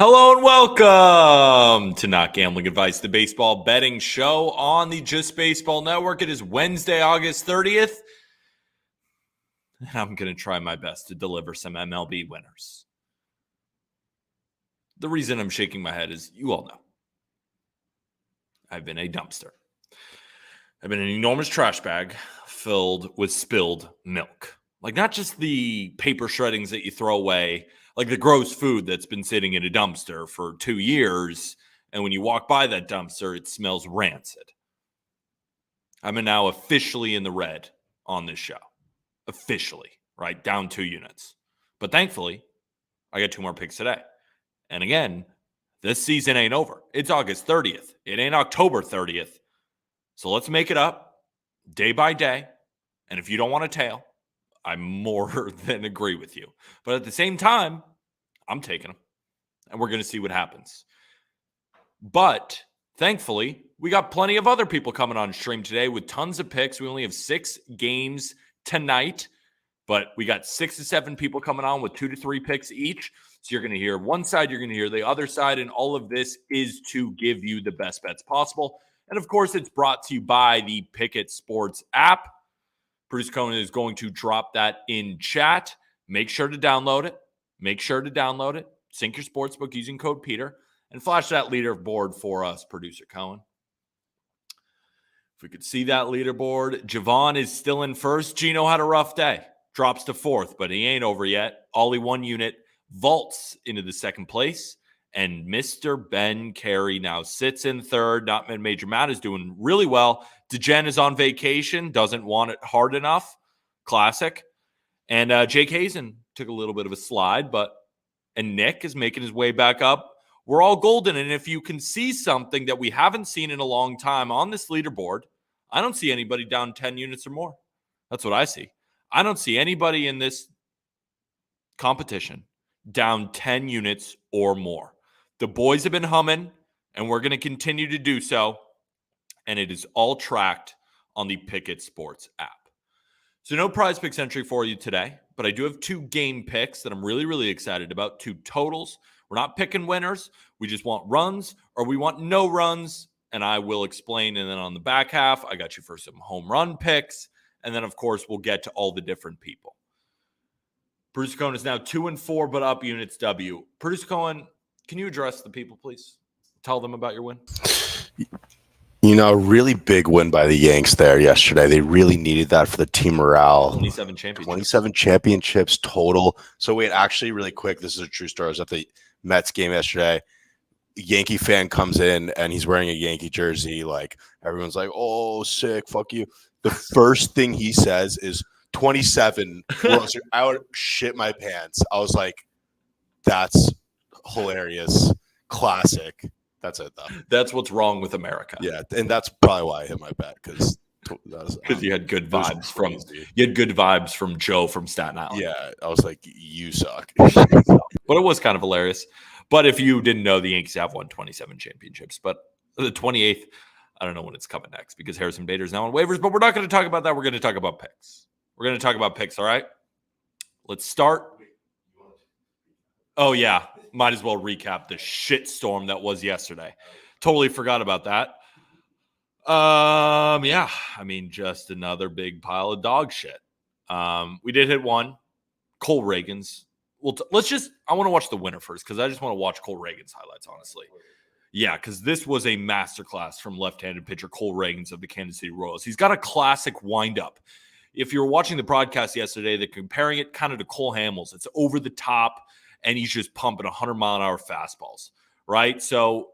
Hello and welcome to Not Gambling Advice, the baseball betting show on the Just Baseball Network. It is Wednesday, August 30th, and I'm going to try my best to deliver some MLB winners. The reason I'm shaking my head is you all know. I've been a dumpster. I've been an enormous trash bag filled with spilled milk. Like not just the paper shreddings that you throw away, like the gross food that's been sitting in a dumpster for 2 years. And when you walk by that dumpster, it smells rancid. I'm now officially in the red on this show. Officially, right? Down 2 units. But thankfully, I got 2 more picks today. And again, this season ain't over. It's August 30th. It ain't October 30th. So let's make it up day by day. And if you don't want to tail, I more than agree with you. But at the same time, I'm taking them. And we're going to see what happens. But thankfully, we got plenty of other people coming on stream today with tons of picks. We only have 6 games tonight. But we got 6 to 7 people coming on with 2 to 3 picks each. So you're going to hear one side, you're going to hear the other side. And all of this is to give you the best bets possible. And of course, it's brought to you by the Pikkit Sports App. Producer Conan is going to drop that in chat. Make sure to download it. Sync your sportsbook using code Peter. And flash that leaderboard for us, Producer Cohen. If we could see that leaderboard, Javon is still in first. Gino had a rough day. Drops to 4th, but he ain't over yet. Ollie 1 unit vaults into the 2nd place. And Mr. Ben Carey now sits in 3rd. Not Major Matt is doing really well. DeGen is on vacation. Doesn't want it hard enough. Classic. And Jake Hazen took a little bit of a slide. And Nick is making his way back up. We're all golden. And if you can see something that we haven't seen in a long time on this leaderboard, I don't see anybody down 10 units or more. That's what I see. I don't see anybody in this competition down 10 units or more. The boys have been humming, and we're going to continue to do so. And it is all tracked on the Pikkit Sports app. So no prize picks entry for you today, but I do have 2 game picks that I'm really, really excited about. 2 totals. We're not picking winners. We just want runs or we want no runs. And I will explain. And then on the back half, I got you for some home run picks. And then, of course, we'll get to all the different people. Bruce Cohen is now 2-4, but up units W. Bruce Cohen, can you address the people, please? Tell them about your win. You know, really big win by the Yanks there yesterday. They really needed that for the team morale. 27 championships. 27 championships total. So wait, actually really quick, this is a true story. I was at the Mets game yesterday. A Yankee fan comes in and he's wearing a Yankee jersey. Like everyone's like, oh, sick, fuck you. The first thing he says is 27. I would shit my pants. I was like, that's hilarious. Classic. That's it, though. That's what's wrong with America. Yeah, and that's probably why I hit my bet because you had good vibes from Joe from Staten Island. Yeah, I was like, you suck. But it was kind of hilarious. But if you didn't know, the Yankees have won 27 championships. But the 28th, I don't know when it's coming next because Harrison Bader's now on waivers. But we're not going to talk about that. We're going to talk about picks. All right? Let's start. Oh, yeah. Might as well recap the shitstorm that was yesterday. Totally forgot about that. Yeah. I mean, just another big pile of dog shit. We did hit one. Cole Reagan's. Well, I want to watch the winner first because I just want to watch Cole Reagan's highlights, honestly. Yeah, because this was a masterclass from left-handed pitcher Cole Reagan's of the Kansas City Royals. He's got a classic windup. If you were watching the broadcast yesterday, they're comparing it kind of to Cole Hamels. It's over the top, and he's just pumping 100-mile-an-hour fastballs, right? So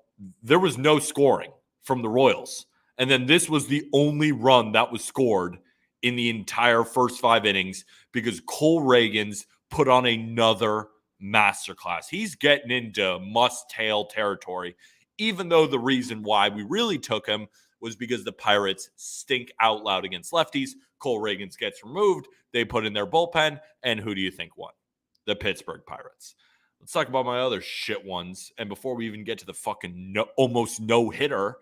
there was no scoring from the Royals. And then this was the only run that was scored in the entire first 5 innings because Cole Reagan's put on another masterclass. He's getting into must-tail territory, even though the reason why we really took him was because the Pirates stink out loud against lefties. Cole Reagan's gets removed. They put in their bullpen. And who do you think won? The Pittsburgh Pirates. Let's talk about my other shit ones. And before we even get to the fucking almost no-hitter,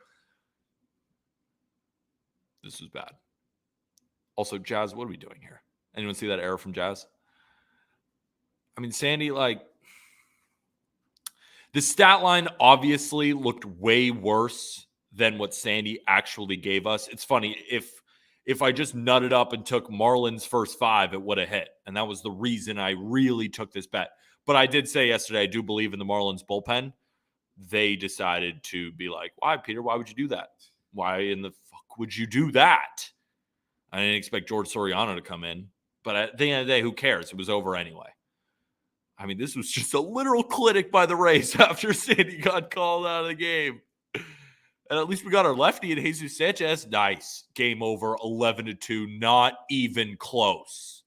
this was bad. Also, Jazz, what are we doing here? Anyone see that error from Jazz? I mean, Sandy, The stat line obviously looked way worse than what Sandy actually gave us. It's funny, if I just nutted up and took Marlins first 5, it would have hit. And that was the reason I really took this bet. But I did say yesterday, I do believe in the Marlins bullpen. They decided to be like, why, Peter? Why would you do that? Why in the fuck would you do that? I didn't expect George Soriano to come in. But at the end of the day, who cares? It was over anyway. I mean, this was just a literal clinic by the Rays after Sandy got called out of the game. And at least we got our lefty and Jesus Sanchez. Nice. Game over, 11-2. Not even close.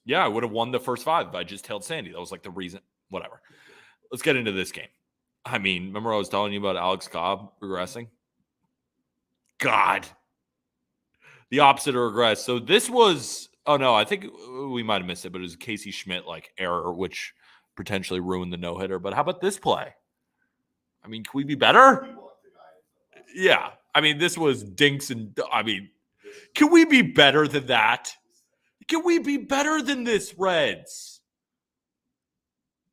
Yeah, I would have won the first 5 if I just held Sandy. That was like the reason. Whatever. Let's get into this game. I mean, remember I was telling you about Alex Cobb regressing? God. The opposite of regress. So this was, oh no, I think we might have missed it, but it was a Casey Schmidt error, which potentially ruined the no-hitter. But how about this play? I mean, can we be better? Yeah. I mean, this was dinks and, can we be better than that? Can we be better than this, Reds?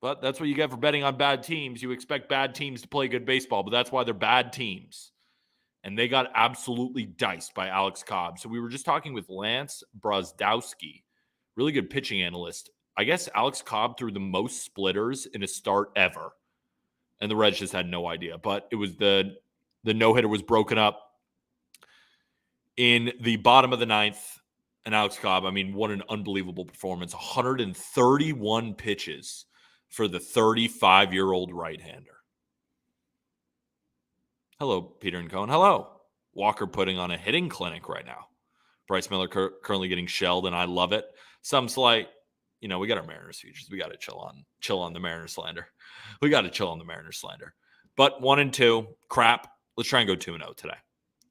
But that's what you get for betting on bad teams. You expect bad teams to play good baseball, but that's why they're bad teams. And they got absolutely diced by Alex Cobb. So we were just talking with Lance Brozdowski, really good pitching analyst. I guess Alex Cobb threw the most splitters in a start ever. And the Reds just had no idea. But it was the no-hitter was broken up in the bottom of the 9th. And Alex Cobb, I mean, what an unbelievable performance. 131 pitches for the 35-year-old right-hander. Hello, Peter and Cohen. Hello. Walker putting on a hitting clinic right now. Bryce Miller currently getting shelled, and I love it. Some slight, we got our Mariners futures. We got to chill on the Mariners slander. We got to chill on the Mariners slander. But 1-2, crap. Let's try and go 2-0 today.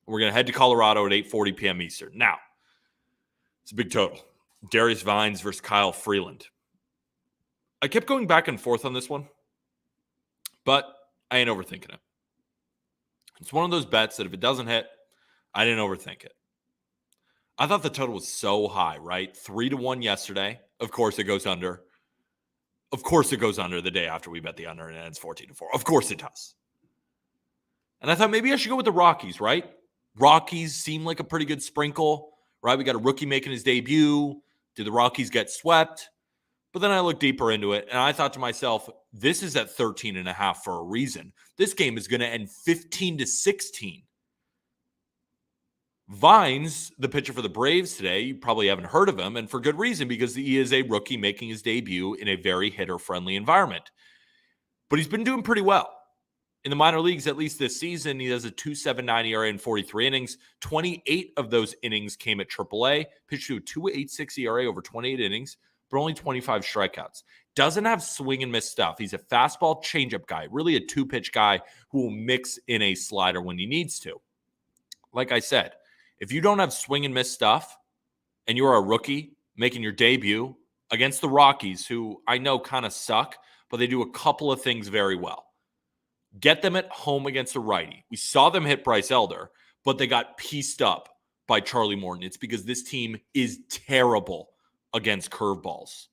We're going to head to Colorado at 8:40 p.m. Eastern. Now, it's a big total. Darius Vines versus Kyle Freeland. I kept going back and forth on this one, but I ain't overthinking it. It's one of those bets that if it doesn't hit, I didn't overthink it. I thought the total was so high, right? 3-1 yesterday. Of course, it goes under. Of course, it goes under the day after we bet the under and it ends 14-4. Of course it does. And I thought maybe I should go with the Rockies, right? Rockies seem like a pretty good sprinkle, right? We got a rookie making his debut. Did the Rockies get swept? But then I looked deeper into it, and I thought to myself, this is at 13.5 for a reason. This game is going to end 15-16. Vines, the pitcher for the Braves today, you probably haven't heard of him, and for good reason, because he is a rookie making his debut in a very hitter-friendly environment. But he's been doing pretty well. In the minor leagues, at least this season, he has a 2.79 ERA in 43 innings. 28 of those innings came at AAA, pitched to a 2.86 ERA over 28 innings, but only 25 strikeouts. Doesn't have swing and miss stuff. He's a fastball changeup guy, really a 2-pitch guy who will mix in a slider when he needs to. Like I said, if you don't have swing and miss stuff and you're a rookie making your debut against the Rockies, who I know kind of suck, but they do a couple of things very well. Get them at home against a righty. We saw them hit Bryce Elder, but they got pieced up by Charlie Morton. It's because this team is terrible against curveballs.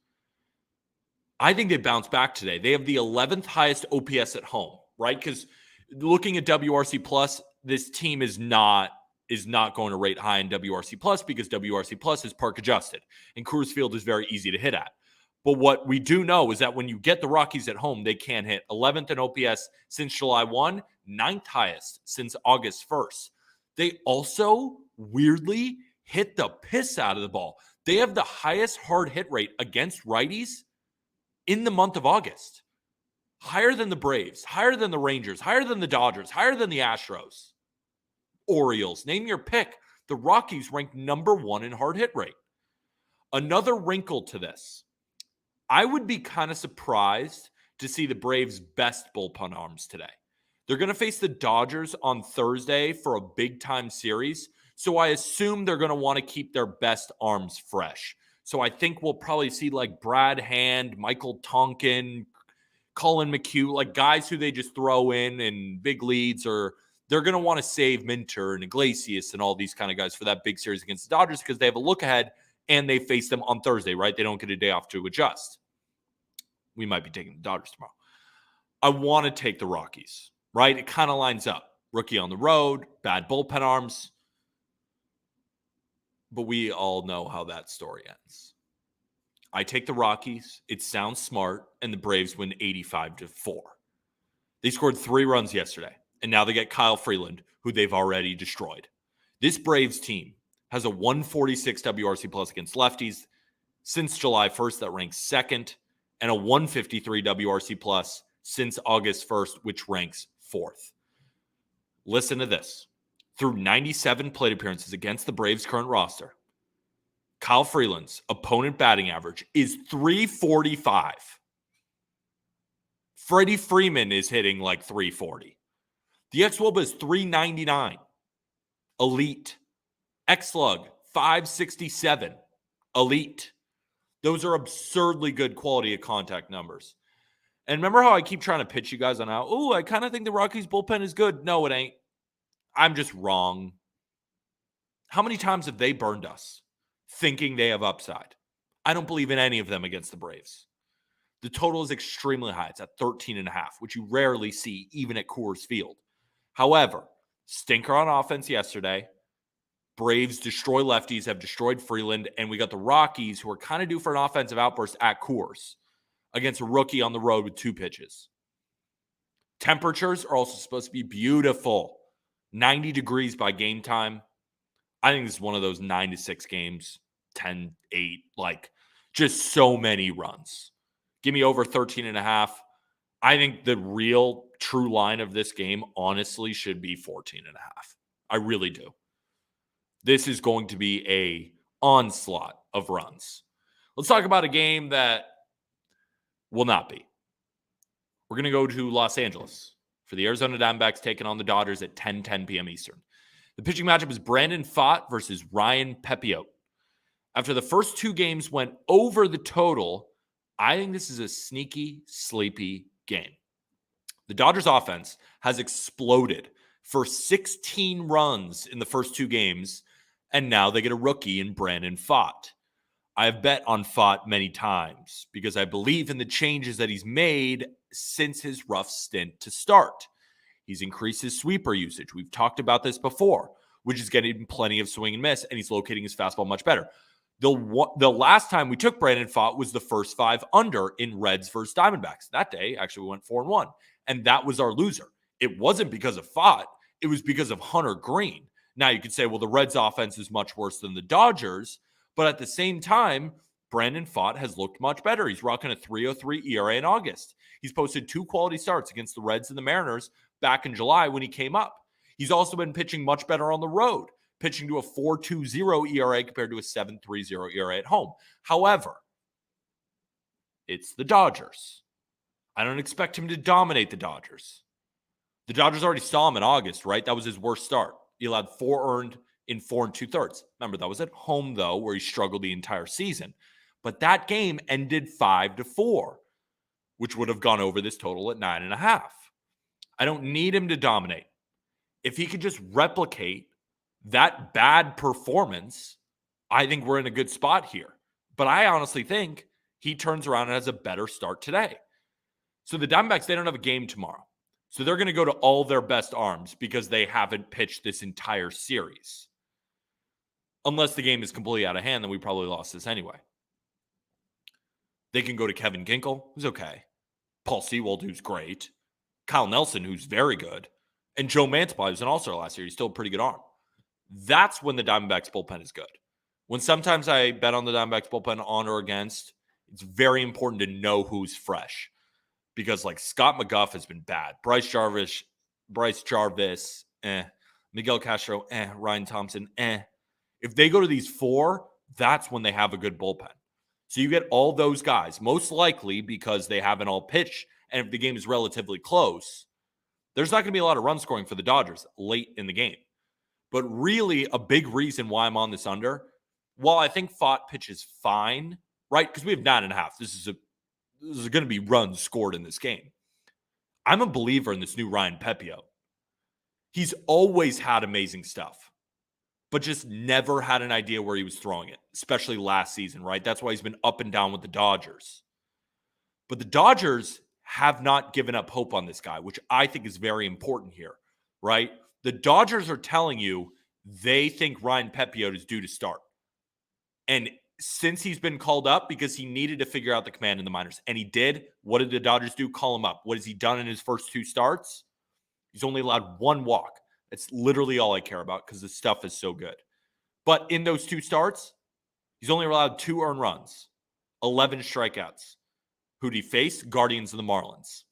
I think they bounced back today. They have the 11th highest OPS at home, right? Because looking at WRC Plus, this team is not going to rate high in WRC Plus because WRC Plus is park adjusted, and Coors Field is very easy to hit at. But what we do know is that when you get the Rockies at home, they can hit 11th in OPS since July 1, 9th highest since August 1st. They also weirdly hit the piss out of the ball. They have the highest hard hit rate against righties in the month of August. Higher than the Braves, higher than the Rangers, higher than the Dodgers, higher than the Astros. Orioles, name your pick. The Rockies ranked number 1 in hard hit rate. Another wrinkle to this. I would be kind of surprised to see the Braves' best bullpen arms today. They're going to face the Dodgers on Thursday for a big-time series, so I assume they're going to want to keep their best arms fresh. So I think we'll probably see like Brad Hand, Michael Tonkin, Colin McHugh, like guys who they just throw in big leads, or they're going to want to save Minter and Iglesias and all these kind of guys for that big series against the Dodgers because they have a look ahead and they face them on Thursday, right? They don't get a day off to adjust. we might be taking the Dodgers tomorrow. I want to take the Rockies, right? It kind of lines up. Rookie on the road, bad bullpen arms. But we all know how that story ends. I take the Rockies. It sounds smart, and the Braves win 85-4. They scored 3 runs yesterday, and now they get Kyle Freeland, who they've already destroyed. This Braves team has a 146 WRC plus against lefties since July 1st that ranks second, and a 153 WRC plus since August 1st, which ranks fourth. Listen to this. Through 97 plate appearances against the Braves' current roster, Kyle Freeland's opponent batting average is .345. Freddie Freeman is hitting like .340. The xWOBA is .399. Elite. xSlug, .567. Elite. Those are absurdly good quality of contact numbers. And remember how I keep trying to pitch you guys on how, I kind of think the Rockies bullpen is good. No, it ain't. I'm just wrong. How many times have they burned us thinking they have upside? I don't believe in any of them against the Braves. The total is extremely high. It's at 13.5, which you rarely see even at Coors Field. However, stinker on offense yesterday. Braves destroy lefties, have destroyed Freeland, and we got the Rockies, who are kind of due for an offensive outburst at Coors against a rookie on the road with 2 pitches. Temperatures are also supposed to be beautiful. 90 degrees by game time. I think this is one of those 9-6 games, 10-8, like just so many runs. Give me over 13.5. I think the real true line of this game, honestly, should be 14.5. I really do. This is going to be a onslaught of runs. Let's talk about a game that will not be. We're going to go to Los Angeles for the Arizona Diamondbacks taking on the Dodgers at 10:10 p.m. Eastern. The pitching matchup is Brandon Pfaadt versus Ryan Pepiot. After the first 2 games went over the total, I think this is a sneaky, sleepy game. The Dodgers offense has exploded for 16 runs in the first 2 games, and now they get a rookie in Brandon Pfaadt. I have bet on Pfaadt many times because I believe in the changes that he's made since his rough stint to start. He's increased his sweeper usage. We've talked about this before, which is getting plenty of swing and miss, and he's locating his fastball much better. The last time we took Brandon Pfaadt was the first 5 under in Reds versus Diamondbacks. That day, actually, we went 4-1, and that was our loser. It wasn't because of Pfaadt. It was because of Hunter Green. Now, you could say, well, the Reds offense is much worse than the Dodgers, but at the same time, Brandon Pfaadt has looked much better. He's rocking a 3.03 ERA in August. He's posted 2 quality starts against the Reds and the Mariners back in July when he came up. He's also been pitching much better on the road, pitching to a 4.20 ERA compared to a 7.30 ERA at home. However, it's the Dodgers. I don't expect him to dominate the Dodgers. The Dodgers already saw him in August, right? That was his worst start. He allowed 4 earned in 4 2/3. Remember, that was at home, though, where he struggled the entire season. But that game ended 5-4, which would have gone over this total at 9.5. I don't need him to dominate. If he could just replicate that bad performance, I think we're in a good spot here. But I honestly think he turns around and has a better start today. So the Diamondbacks, they don't have a game tomorrow. So they're going to go to all their best arms because they haven't pitched this entire series. Unless the game is completely out of hand, then we probably lost this anyway. They can go to Kevin Ginkel, who's okay. Paul Sewald, who's great. Kyle Nelson, who's very good. And Joe Mantiply, who's an all-star last year. He's still a pretty good arm. That's when the Diamondbacks bullpen is good. When sometimes I bet on the Diamondbacks bullpen on or against, it's very important to know who's fresh. Because like Scott McGuff has been bad. Bryce Jarvis, Miguel Castro, Ryan Thompson, If they go to these 4, that's when they have a good bullpen. So you get all those guys, most likely because they haven't all pitched. And if the game is relatively close, there's not going to be a lot of run scoring for the Dodgers late in the game. But really a big reason why I'm on this under, while I think Pfaadt pitches fine, right? Because we have 9.5. This is going to be runs scored in this game. I'm a believer in this new Ryan Pepiot. He's always had amazing stuff, but just never had an idea where he was throwing it, especially last season, right? That's why he's been up and down with the Dodgers. But the Dodgers have not given up hope on this guy, which I think is very important here, right? The Dodgers are telling you they think Ryan Pepiot is due to start. And since he's been called up, because he needed to figure out the command in the minors, and he did, what did the Dodgers do? Call him up. What has he done in his first 2 starts? He's only allowed 1 walk. It's literally all I care about because the stuff is so good. But in those 2 starts, he's only allowed 2 earned runs, 11 strikeouts. Who'd he face? Guardians and the Marlins.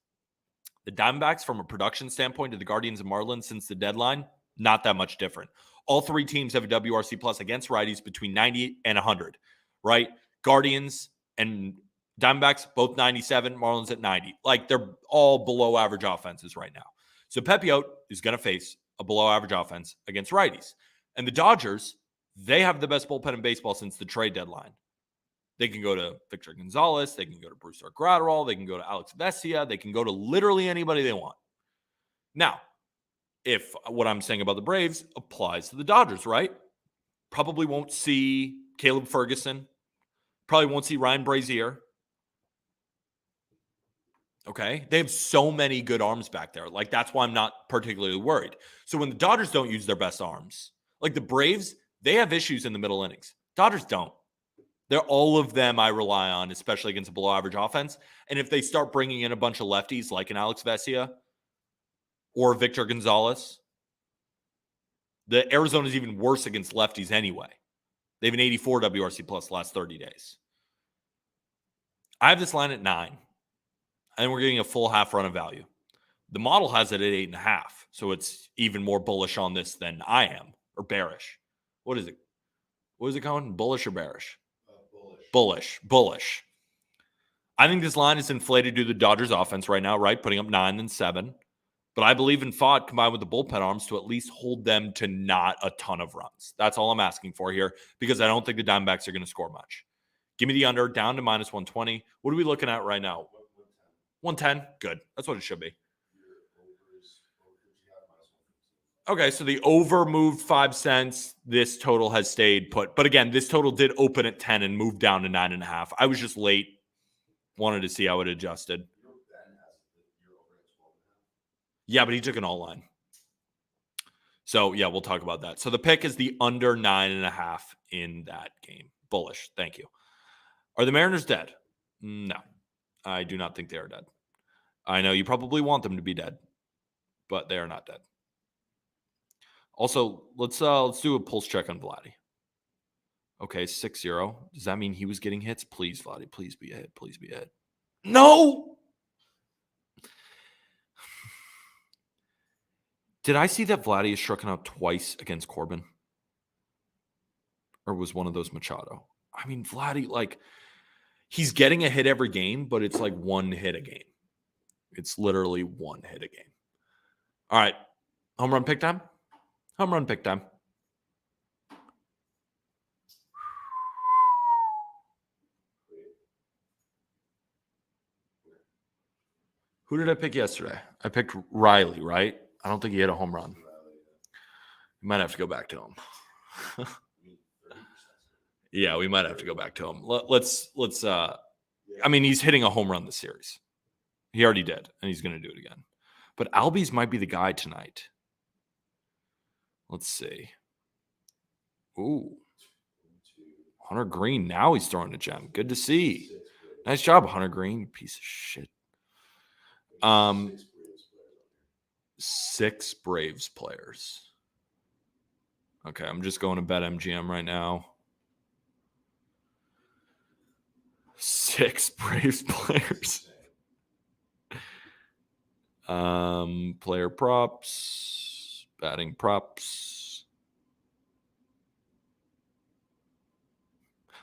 The Diamondbacks, from a production standpoint, to the Guardians and Marlins since the deadline, not that much different. All 3 teams have a WRC plus against righties between 90 and 100, right? Guardians and Diamondbacks, both 97, Marlins at 90. Like, they're all below average offenses right now. So Pepiot is going to face a below average offense against righties. And the Dodgers, they have the best bullpen in baseball since the trade deadline. They can go to Victor Gonzalez. They can go to Brusdar Graterol. They can go to Alex Vesia. They can go to literally anybody they want. Now, if what I'm saying about the Braves applies to the Dodgers, right? Probably won't see Caleb Ferguson. Probably won't see Ryan Brazier. Okay? They have so many good arms back there. Like, that's why I'm not particularly worried. So when the Dodgers don't use their best arms, like the Braves, they have issues in the middle innings. Dodgers don't. They're all of them I rely on, especially against a below-average offense. And if they start bringing in a bunch of lefties like an Alex Vesia or Victor Gonzalez, the Arizona's even worse against lefties anyway. They have an 84 WRC plus the last 30 days. I have this line at 9, and we're getting a full half run of value. The model has it at 8.5, so it's even more bullish on this than I am, or bearish. What is it? What is it going? Bullish or bearish? Bullish. I think this line is inflated due to the Dodgers offense right now, right? Putting up 9 and 7. But I believe in Fott combined with the bullpen arms to at least hold them to not a ton of runs. That's all I'm asking for here because I don't think the Diamondbacks are going to score much. Give me the under, down to minus 120. What are we looking at right now? 110? Good. That's what it should be. Okay, so the over moved 5 cents. This total has stayed put. But again, this total did open at 10 and move down to 9.5. I was just late. Wanted to see how it adjusted. Yeah, but he took an all line. So, yeah, we'll talk about that. So the pick is the under 9.5 in that game. Bullish. Thank you. Are the Mariners dead? No, I do not think they are dead. I know you probably want them to be dead, but they are not dead. Also, let's do a pulse check on Vladdy. Okay, 6-0. Does that mean he was getting hits? Please, Vladdy, please be a hit. Please be a hit. No! Did I see that Vladdy has struck out twice against Corbin? Or was one of those Machado? I mean, Vladdy, like, he's getting a hit every game, but it's like 1 hit a game. It's literally 1 hit a game. All right, home run pick time? Home run pick time. Who did I pick yesterday? I picked Riley, right? I don't think he hit a home run. We might have to go back to him. Yeah, we might have to go back to him. Let's I mean, he's hitting a home run this series. He already did, and he's going to do it again. But Albies might be the guy tonight. Let's see. Ooh. Hunter Green. Now he's throwing a gem. Good to see. Nice job, Hunter Green. Piece of shit. 6 Braves players. Okay, I'm just going to BetMGM right now. 6 Braves players. Player props, batting props.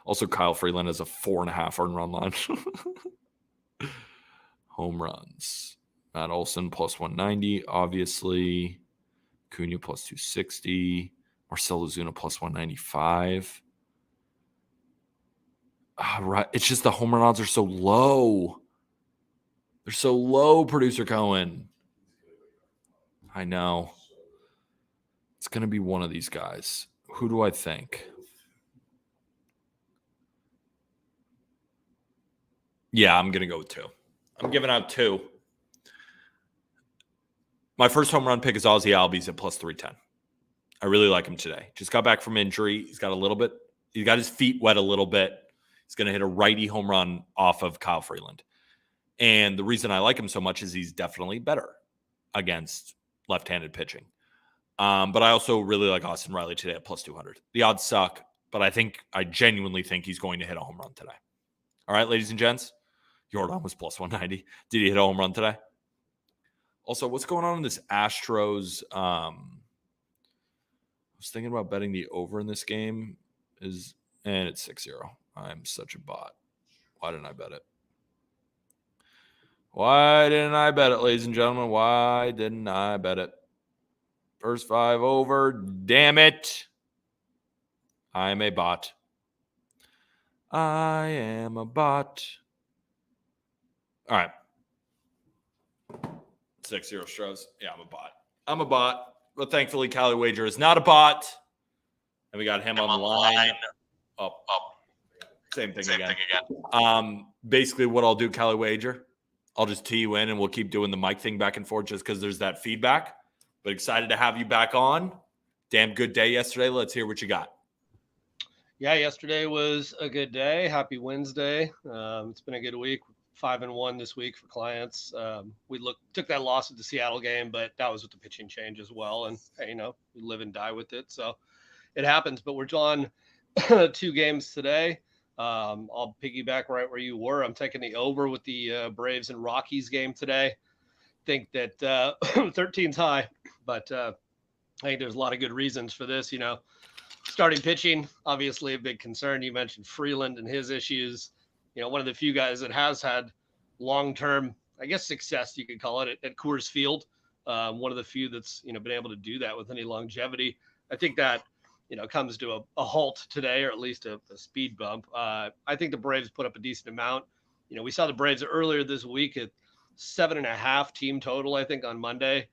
Also, Kyle Freeland has a 4.5 earned run line. Home runs. Matt Olson plus 190, obviously. Cunha plus 260. Marcell Ozuna plus 195. Right. It's just the home run odds are so low. They're so low, producer Cohen. I know. It's going to be one of these guys. Who do I think? Yeah, I'm going to go with 2. I'm giving out 2. My first home run pick is Ozzie Albies at plus 310. I really like him today. Just got back from injury. He got his feet wet a little bit. He's going to hit a righty home run off of Kyle Freeland. And the reason I like him so much is he's definitely better against left-handed pitching. But I also really like Austin Riley today at plus 200. The odds suck, but I genuinely think he's going to hit a home run today. All right, ladies and gents, Jordan was plus 190. Did he hit a home run today? Also, what's going on in this Astros? I was thinking about betting the over in this game. And it's 6-0. I'm such a bot. Why didn't I bet it? Why didn't I bet it, ladies and gentlemen? Why didn't I bet it? First 5 over. Damn it. I am a bot. I am a bot. All right. 6-0 Stros. Yeah, I'm a bot. But thankfully, Cali Wager is not a bot. And we got him on the line. Oh. Same thing again. Basically, what I'll do, Cali Wager, I'll just tee you in and we'll keep doing the mic thing back and forth just because there's that feedback. But excited to have you back on. Damn good day yesterday. Let's hear what you got. Yeah, yesterday was a good day. Happy Wednesday. It's been a good week. 5-1 this week for clients. We took that loss at the Seattle game, but that was with the pitching change as well. And, hey, we live and die with it. So it happens. But we're on 2 games today. I'll piggyback right where you were. I'm taking the over with the Braves and Rockies game today. Think that 13's high, but I think there's a lot of good reasons for this. Starting pitching, obviously a big concern. You mentioned Freeland and his issues. One of the few guys that has had long-term, I guess, success, you could call it, at Coors Field. One of the few that's, been able to do that with any longevity. I think that, comes to a halt today, or at least a speed bump. I think the Braves put up a decent amount. We saw the Braves earlier this week at 7.5 team total, I think, on Monday.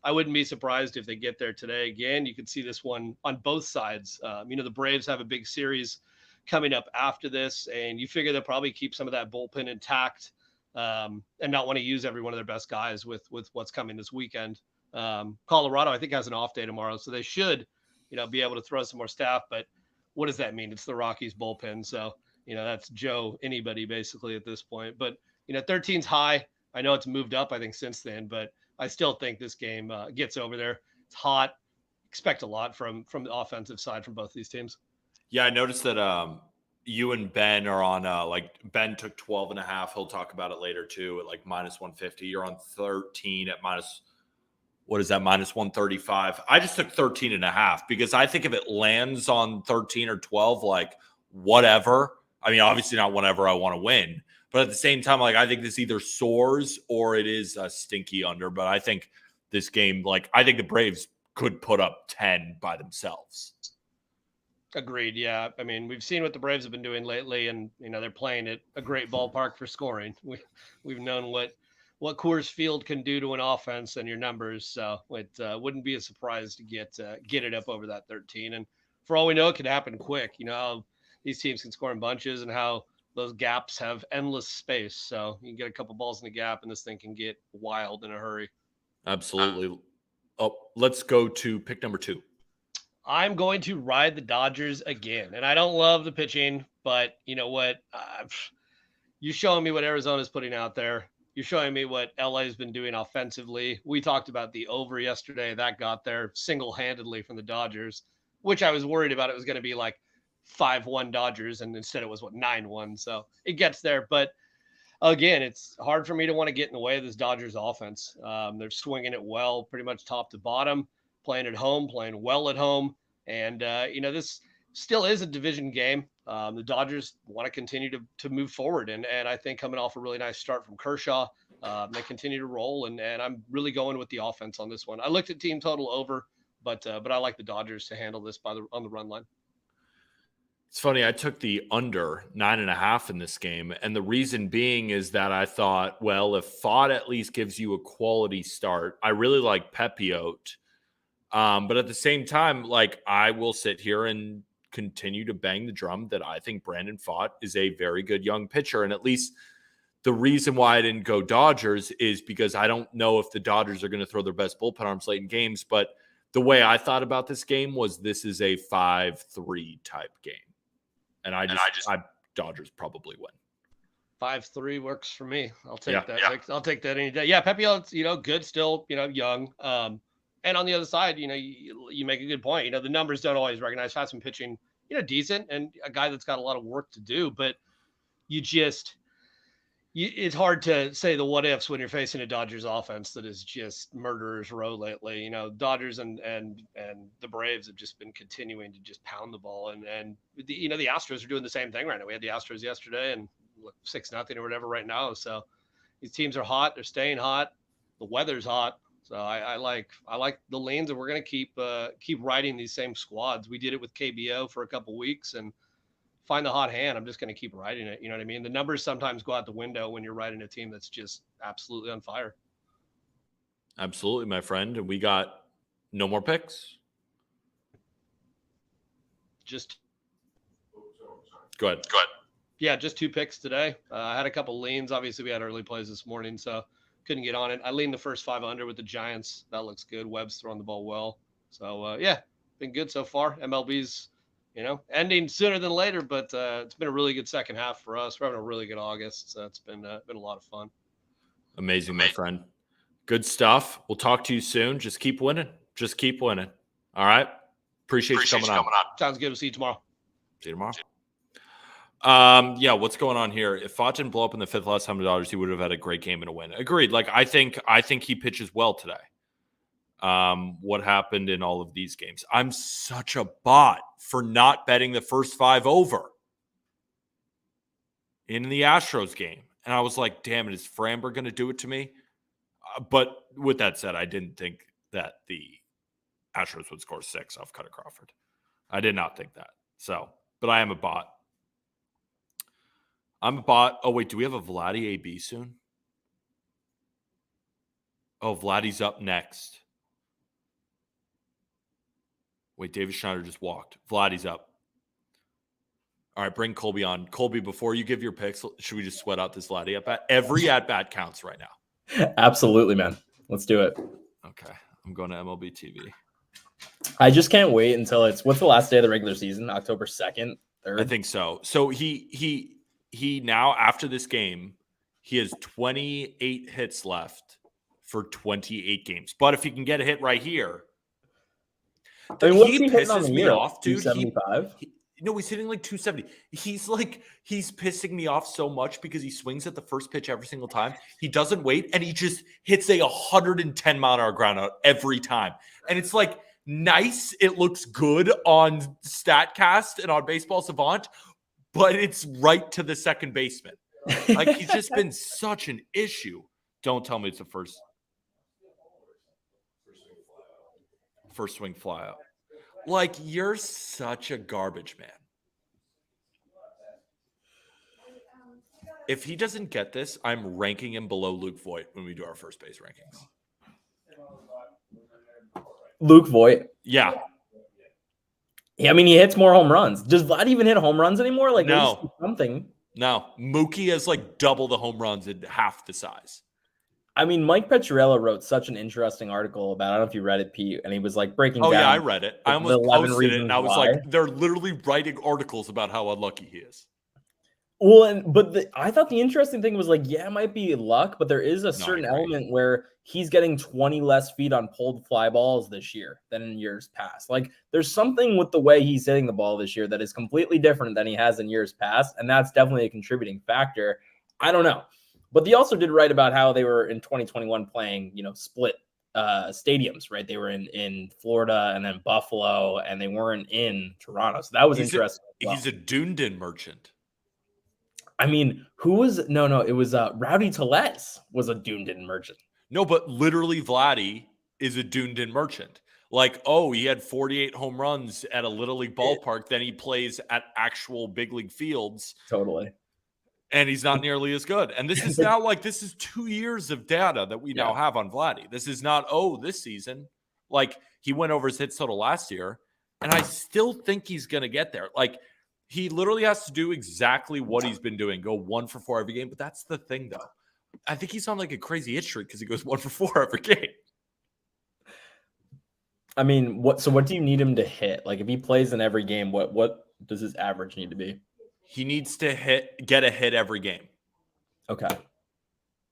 I wouldn't be surprised if they get there today again. You could see this one on both sides. The Braves have a big series coming up after this, and you figure they'll probably keep some of that bullpen intact and not want to use every one of their best guys with what's coming this weekend. Colorado, I think, has an off day tomorrow, so they should, be able to throw some more staff. But what does that mean? It's the Rockies bullpen, so that's Joe anybody basically at this point. But 13's high. I know it's moved up, I think, since then, but I still think this game gets over there. It's hot. Expect a lot from the offensive side from both these teams. Yeah, I noticed that you and Ben are on Ben took 12.5. He'll talk about it later too at minus 150. You're on 13 at minus, what is that, minus 135. I just took 13.5 because I think if it lands on 13 or 12, whatever. I mean, obviously not whenever I want to win, but at the same time, I think this either soars or it is a stinky under. But I think this game, I think the Braves could put up 10 by themselves. Agreed. Yeah. I mean, we've seen what the Braves have been doing lately, and, they're playing at a great ballpark for scoring. We've known what Coors Field can do to an offense and your numbers. So it wouldn't be a surprise to get it up over that 13. And for all we know, it could happen quick. How these teams can score in bunches and how those gaps have endless space. So you can get a couple balls in the gap and this thing can get wild in a hurry. Absolutely. Let's go to pick number 2. I'm going to ride the Dodgers again. And I don't love the pitching, but you know what? You're showing me what Arizona's putting out there. You're showing me what LA's been doing offensively. We talked about the over yesterday. That got there single-handedly from the Dodgers, which I was worried about. It was going to be 5-1 Dodgers, and instead it was 9-1. So it gets there. But again, it's hard for me to want to get in the way of this Dodgers offense. They're swinging it well, pretty much top to bottom, playing at home, playing well at home. And, this still is a division game. The Dodgers want to continue to move forward. And I think coming off a really nice start from Kershaw, they continue to roll. And I'm really going with the offense on this one. I looked at team total over, but I like the Dodgers to handle this on the run line. It's funny. I took the under 9.5 in this game. And the reason being is that I thought, well, if Fott at least gives you a quality start, I really like Pepiot. But at the same time, I will sit here and continue to bang the drum that I think Brandon Fott is a very good young pitcher. And at least the reason why I didn't go Dodgers is because I don't know if the Dodgers are going to throw their best bullpen arms late in games. But the way I thought about this game was this is a 5-3 type game. And Dodgers probably win. 5-3 works for me. I'll take that. Yeah. I'll take that any day. Yeah, Pepiot, good still, young. And on the other side, you make a good point. The numbers don't always recognize fast and pitching, decent, and a guy that's got a lot of work to do. But it's hard to say the what ifs when you're facing a Dodgers offense that is just murderer's row lately. Dodgers and the Braves have just been continuing to just pound the ball, and the Astros are doing the same thing right now. We had the Astros yesterday and 6-0 or whatever right now. So these teams are hot. They're staying hot. The weather's hot. So I like the lanes, and we're going to keep riding these same squads. We did it with KBO for a couple weeks, and find the hot hand. I'm just going to keep riding it. You know what I mean? The numbers sometimes go out the window when you're riding a team that's just absolutely on fire. Absolutely, my friend. And we got no more picks. Go ahead. Yeah, just 2 picks today. I had a couple leans. Obviously, we had early plays this morning, so couldn't get on it. I leaned the first 5 under with the Giants. That looks good. Webb's throwing the ball well. So, been good so far. MLB's, ending sooner than later, but it's been a really good second half for us. We're having a really good August, so it's been a lot of fun. Amazing, my friend. Good stuff. We'll talk to you soon. Just keep winning. All right? Appreciate you coming on. Sounds good. We'll see you tomorrow. See you tomorrow. What's going on here? If Fott didn't blow up in the 5th last time to Dodgers, he would have had a great game and a win. Agreed. I think he pitches well today. What happened in all of these games? I'm such a bot for not betting the first 5 over in the Astros game. And I was like, damn it, is Framber going to do it to me? But with that said, I didn't think that the Astros would score 6 off Cutter Crawford. I did not think that. But I am a bot. Oh, wait, do we have a Vladdy AB soon? Oh, Vladdy's up next. Wait, David Schneider just walked. Vladdy's up. All right, bring Colby on. Colby, before you give your picks, should we just sweat out this Vladdy at-bat? Every at-bat counts right now. Absolutely, man. Let's do it. Okay, I'm going to MLB TV. I just can't wait until what's the last day of the regular season? October 2nd, 3rd? I think so. So he now, after this game, he has 28 hits left for 28 games. But if he can get a hit right here, he pisses me off, dude. 275? He's hitting like 270. He's pissing me off so much because he swings at the first pitch every single time. He doesn't wait, and he just hits a 110-mile-an-hour ground out every time. And it's like nice. It looks good on StatCast and on Baseball Savant, but it's right to the second baseman. He's just been such an issue. Don't tell me it's the first swing fly out. You're such a garbage man. If he doesn't get this, I'm ranking him below Luke Voigt when we do our first base rankings. Luke Voigt? Yeah. Yeah, I mean, he hits more home runs. Does Vlad even hit home runs anymore? No. Something. No. Mookie has double the home runs in half the size. I mean, Mike Petriello wrote such an interesting article about, I don't know if you read it, Pete, and he was breaking down. Oh, yeah, I read it. I almost posted it, and I was like, they're literally writing articles about how unlucky he is. Well, I thought the interesting thing was it might be luck, but there is a certain element where he's getting 20 less feet on pulled fly balls this year than in years past. There's something with the way he's hitting the ball this year that is completely different than he has in years past, and that's definitely a contributing factor. I don't know. But they also did write about how they were in 2021 playing, split stadiums, right? They were in Florida and then Buffalo, and they weren't in Toronto. So that was interesting. He's a Dunedin merchant. I mean, who was – no, it was Rowdy Tellez was a Dunedin merchant. No, but literally Vladdy is a Dunedin merchant. He had 48 home runs at a Little League ballpark. Then he plays at actual big league fields. Totally. And he's not nearly as good. And this is now this is 2 years of data that we now have on Vladdy. This is not, this season. He went over his hits total last year, and I still think he's going to get there. He literally has to do exactly what he's been doing, go 1 for 4 every game. But that's the thing, though. I think he's on like a crazy hit streak because he goes 1 for 4 every game. I mean, what do you need him to hit? Like, if he plays in every game, what does his average need to be? He needs to get a hit every game. Okay.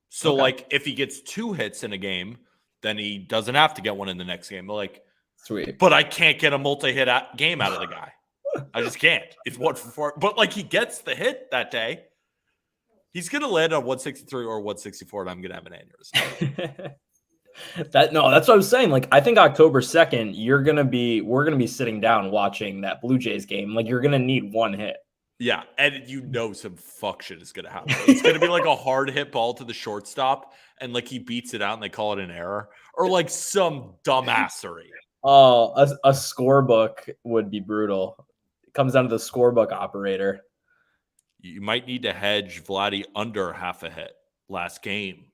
So, like, if he gets 2 hits in a game, then he doesn't have to get one in the next game. Like, sweet. But I can't get a multi-hit game out of the guy. I just can't. It's 1 for 4. But, like, he gets the hit that day. He's going to land on 163 or 164, and I'm going to have an aneurysm. That's what I was saying. Like, I think October 2nd, we're gonna be sitting down watching that Blue Jays game. Like, you're gonna need 1 hit. Yeah, and some fuck shit is gonna happen. It's gonna be like a hard hit ball to the shortstop, and like he beats it out, and they call it an error, or like some dumbassery. Oh, a scorebook would be brutal. It comes down to the scorebook operator. You might need to hedge Vladdy under half a hit last game.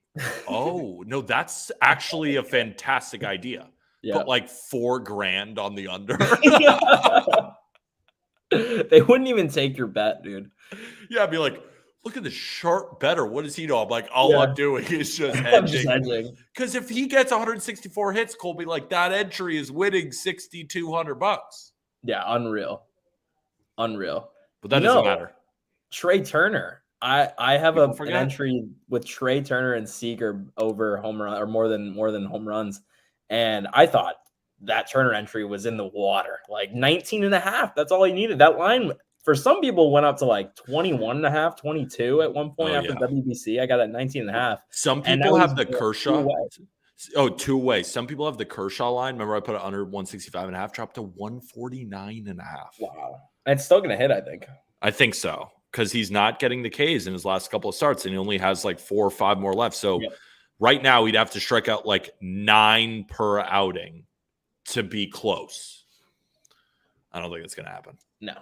Oh, no, that's actually a fantastic idea. Yeah. Put like $4,000 on the under. They wouldn't even take your bet, dude. Yeah, I'd be like, look at the sharp better. What does he know? I'm like, all I'm doing is just hedging. Because if he gets 164 hits, Colby, like that entry is winning $6,200. Yeah, unreal. But that doesn't matter. Trey Turner. I have an entry with Trey Turner and Seager over home run or more than home runs. And I thought that Turner entry was in the water, like 19.5. That's all he needed. That line for some people went up to like 21.5, 22 at one point after WBC. I got at 19.5. Some people have the Kershaw. Two-way. Some people have the Kershaw line. Remember I put it under 165.5, dropped to 149.5. Wow. And it's still going to hit, I think. I think so. Because he's not getting the Ks in his last couple of starts, and he only has like 4 or 5 more left. So right now, he'd have to strike out like 9 per outing to be close. I don't think it's going to happen. No.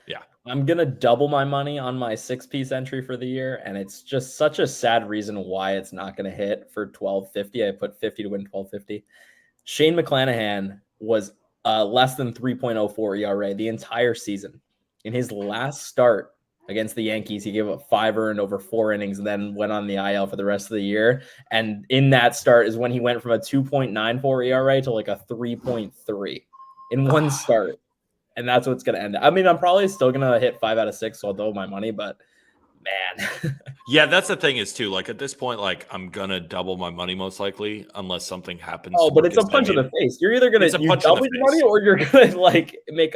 Yeah. I'm going to double my money on my 6-piece entry for the year, and it's just such a sad reason why it's not going to hit for $12.50. I put 50 to win $12.50. Shane McClanahan was less than 3.04 ERA the entire season. In his last start against the Yankees, he gave up 5 earned over 4 innings and then went on the IL for the rest of the year. And in that start is when he went from a 2.94 ERA to like a 3.3 in one start. And that's what's going to end. I mean, I'm probably still going to hit 5 out of 6, so I'll double my money, but man. Yeah, that's the thing is too, like at this point, like I'm going to double my money most likely unless something happens. Oh, but it's a punch in the face. You're either going to double your money or you're going to like make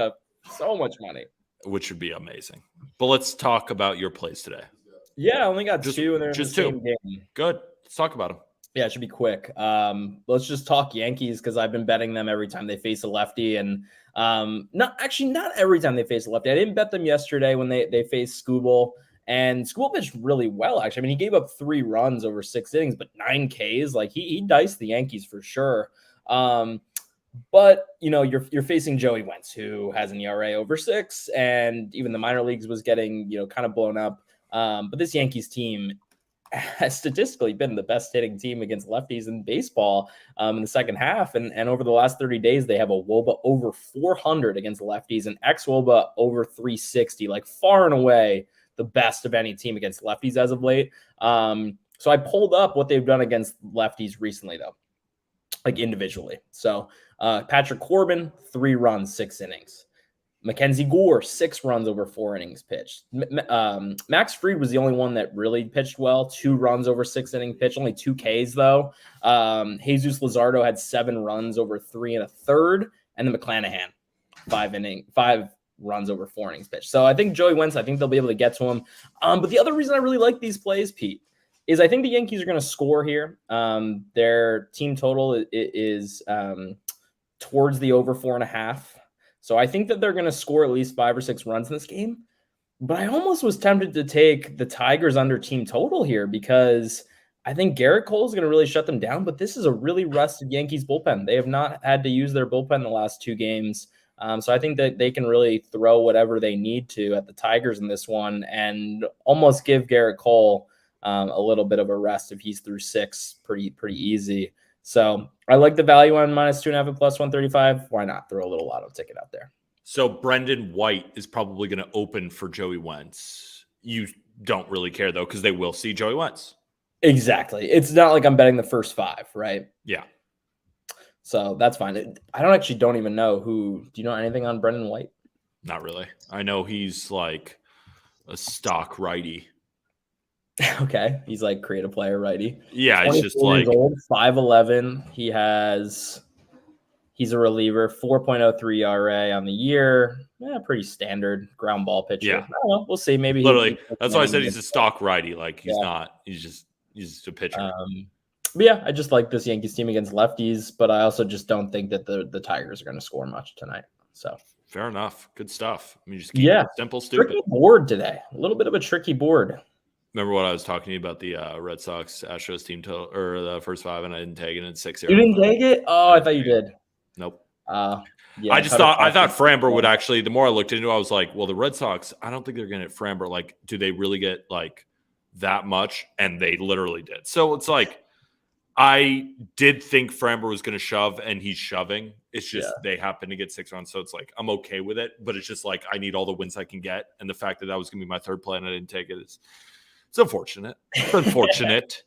so much money. Which would be amazing. But let's talk about your plays today. Yeah, I only got 2 and they're just in the same game. Good. Let's talk about them. Yeah, it should be quick. Let's just talk Yankees because I've been betting them every time they face a lefty, and not every time they face a lefty. I didn't bet them yesterday when they faced Skubal, and Skubal pitched really well. Actually, I mean, he gave up 3 runs over 6 innings, but 9 Ks. Like he diced the Yankees for sure. But you know, you're facing Joey Wentz, who has an ERA over 6, and even the minor leagues was getting kind of blown up. But this Yankees team has statistically been the best hitting team against lefties in baseball in the second half, and over the last 30 days they have a WOBA over 400 against lefties and xWOBA over 360, like far and away the best of any team against lefties as of late. So I pulled up what they've done against lefties recently, though, like individually. So Patrick Corbin, 3 runs, 6 innings. Mackenzie Gore, 6 runs over 4 innings pitched. Max Fried was the only one that really pitched well, 2 runs over 6 inning pitch, only 2 Ks though. Jesus Luzardo had 7 runs over 3 1/3, and then McClanahan, 5 runs over 4 innings pitched. So I think Joey Wentz, I think they'll be able to get to him. But the other reason I really like these plays, Pete, is I think the Yankees are going to score here. Their team total is towards the over 4.5. So I think that they're going to score at least 5 or 6 runs in this game. But I almost was tempted to take the Tigers under team total here because I think Garrett Cole is going to really shut them down. But this is a really rusted Yankees bullpen. They have not had to use their bullpen in the last 2 games. So I think that they can really throw whatever they need to at the Tigers in this one and almost give Garrett Cole a little bit of a rest if he's through 6 pretty easy. So I like the value on -2.5 and +135. Why not throw a little lotto ticket out there? So Brendan White is probably going to open for Joey Wentz. You don't really care, though, because they will see Joey Wentz. Exactly. It's not like I'm betting the first 5, right? Yeah. So that's fine. I don't even know who. Do you know anything on Brendan White? Not really. I know he's like a stock righty. Okay. He's like creative player righty. Yeah, it's just 24 years like old, 5'11". He's a reliever, 4.03 ERA on the year. Yeah, pretty standard ground ball pitcher. Yeah. I don't know. We'll see. Maybe literally. That's why I said he's a stock righty. Like he's Yeah. not. He's just a pitcher. But yeah, I just like this Yankees team against lefties, but I also just don't think that the Tigers are going to score much tonight. So fair enough. Good stuff. I mean, just keep it simple, stupid. Tricky board today. A little bit of a tricky board. Remember what I was talking to you about the Red Sox Astros team total or the first 5, and I didn't take it in 6-0. You didn't take it? Oh, I thought you did. Nope. Yeah, I thought Framber would actually. The more I looked into it, I was like, well, the Red Sox. I don't think they're going to hit Framber. Like, do they really get like that much? And they literally did. So it's like I did think Framber was going to shove, and he's shoving. It's just they happen to get 6 runs, so it's like I'm okay with it. But it's just like I need all the wins I can get, and the fact that was going to be my third play and I didn't take it is it's unfortunate. It's unfortunate.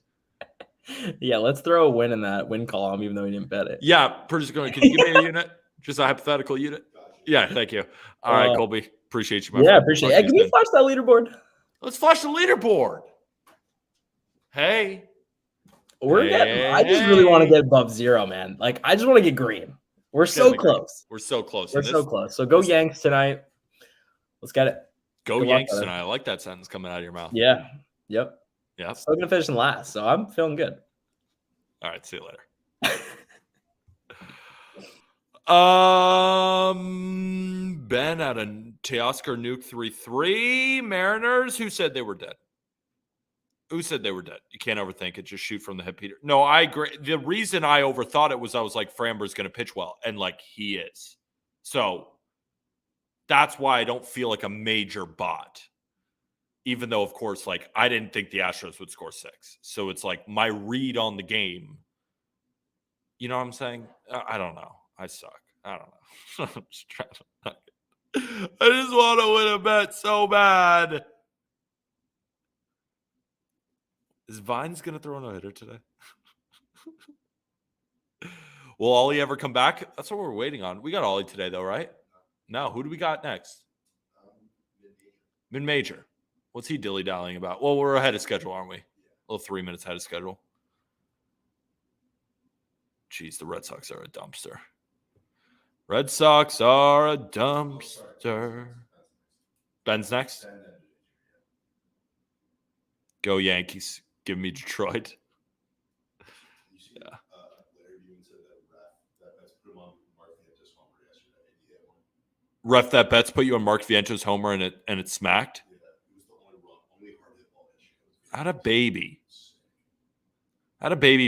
Yeah, let's throw a win in that win column, even though we didn't bet it. Yeah, Purdy's going. Can you give me a unit? Just a hypothetical unit. Yeah, thank you. All right, Colby. Appreciate you. My friend. Appreciate it. Hey, can we flash that leaderboard? Let's flash the leaderboard. Hey. I just really want to get above 0, man. Like, I just want to get green. We're so close. We're so close. We're so close. So go Yanks tonight. Let's get it. Go Yanks tonight. I like that sentence coming out of your mouth. Yeah. Yep. Yeah. Still going to finish in last, so I'm feeling good. All right. See you later. Ben at a Teoscar Nuke 3-3. Mariners. Who said they were dead? Who said they were dead? You can't overthink it. Just shoot from the hip, Peter. No, I agree. The reason I overthought it was I was like, Framber's going to pitch well. And like he is. So that's why I don't feel like a major bot. Even though, of course, like I didn't think the Astros would score 6. So it's like my read on the game. You know what I'm saying? I don't know. I suck. I don't know. I'm just trying to. I just want to win a bet so bad. Is Vines going to throw a no-hitter today? Will Ollie ever come back? That's what we're waiting on. We got Ollie today, though, right? No. Who do we got next? Mid-major. What's he dilly-dallying about? Well, we're ahead of schedule, aren't we? A little 3 minutes ahead of schedule. Jeez, the Red Sox are a dumpster. Red Sox are a dumpster. Ben's next. Go Yankees. Give me Detroit. Yeah. Ref that bets put you on Mark Viento's homer and it smacked. Had a baby.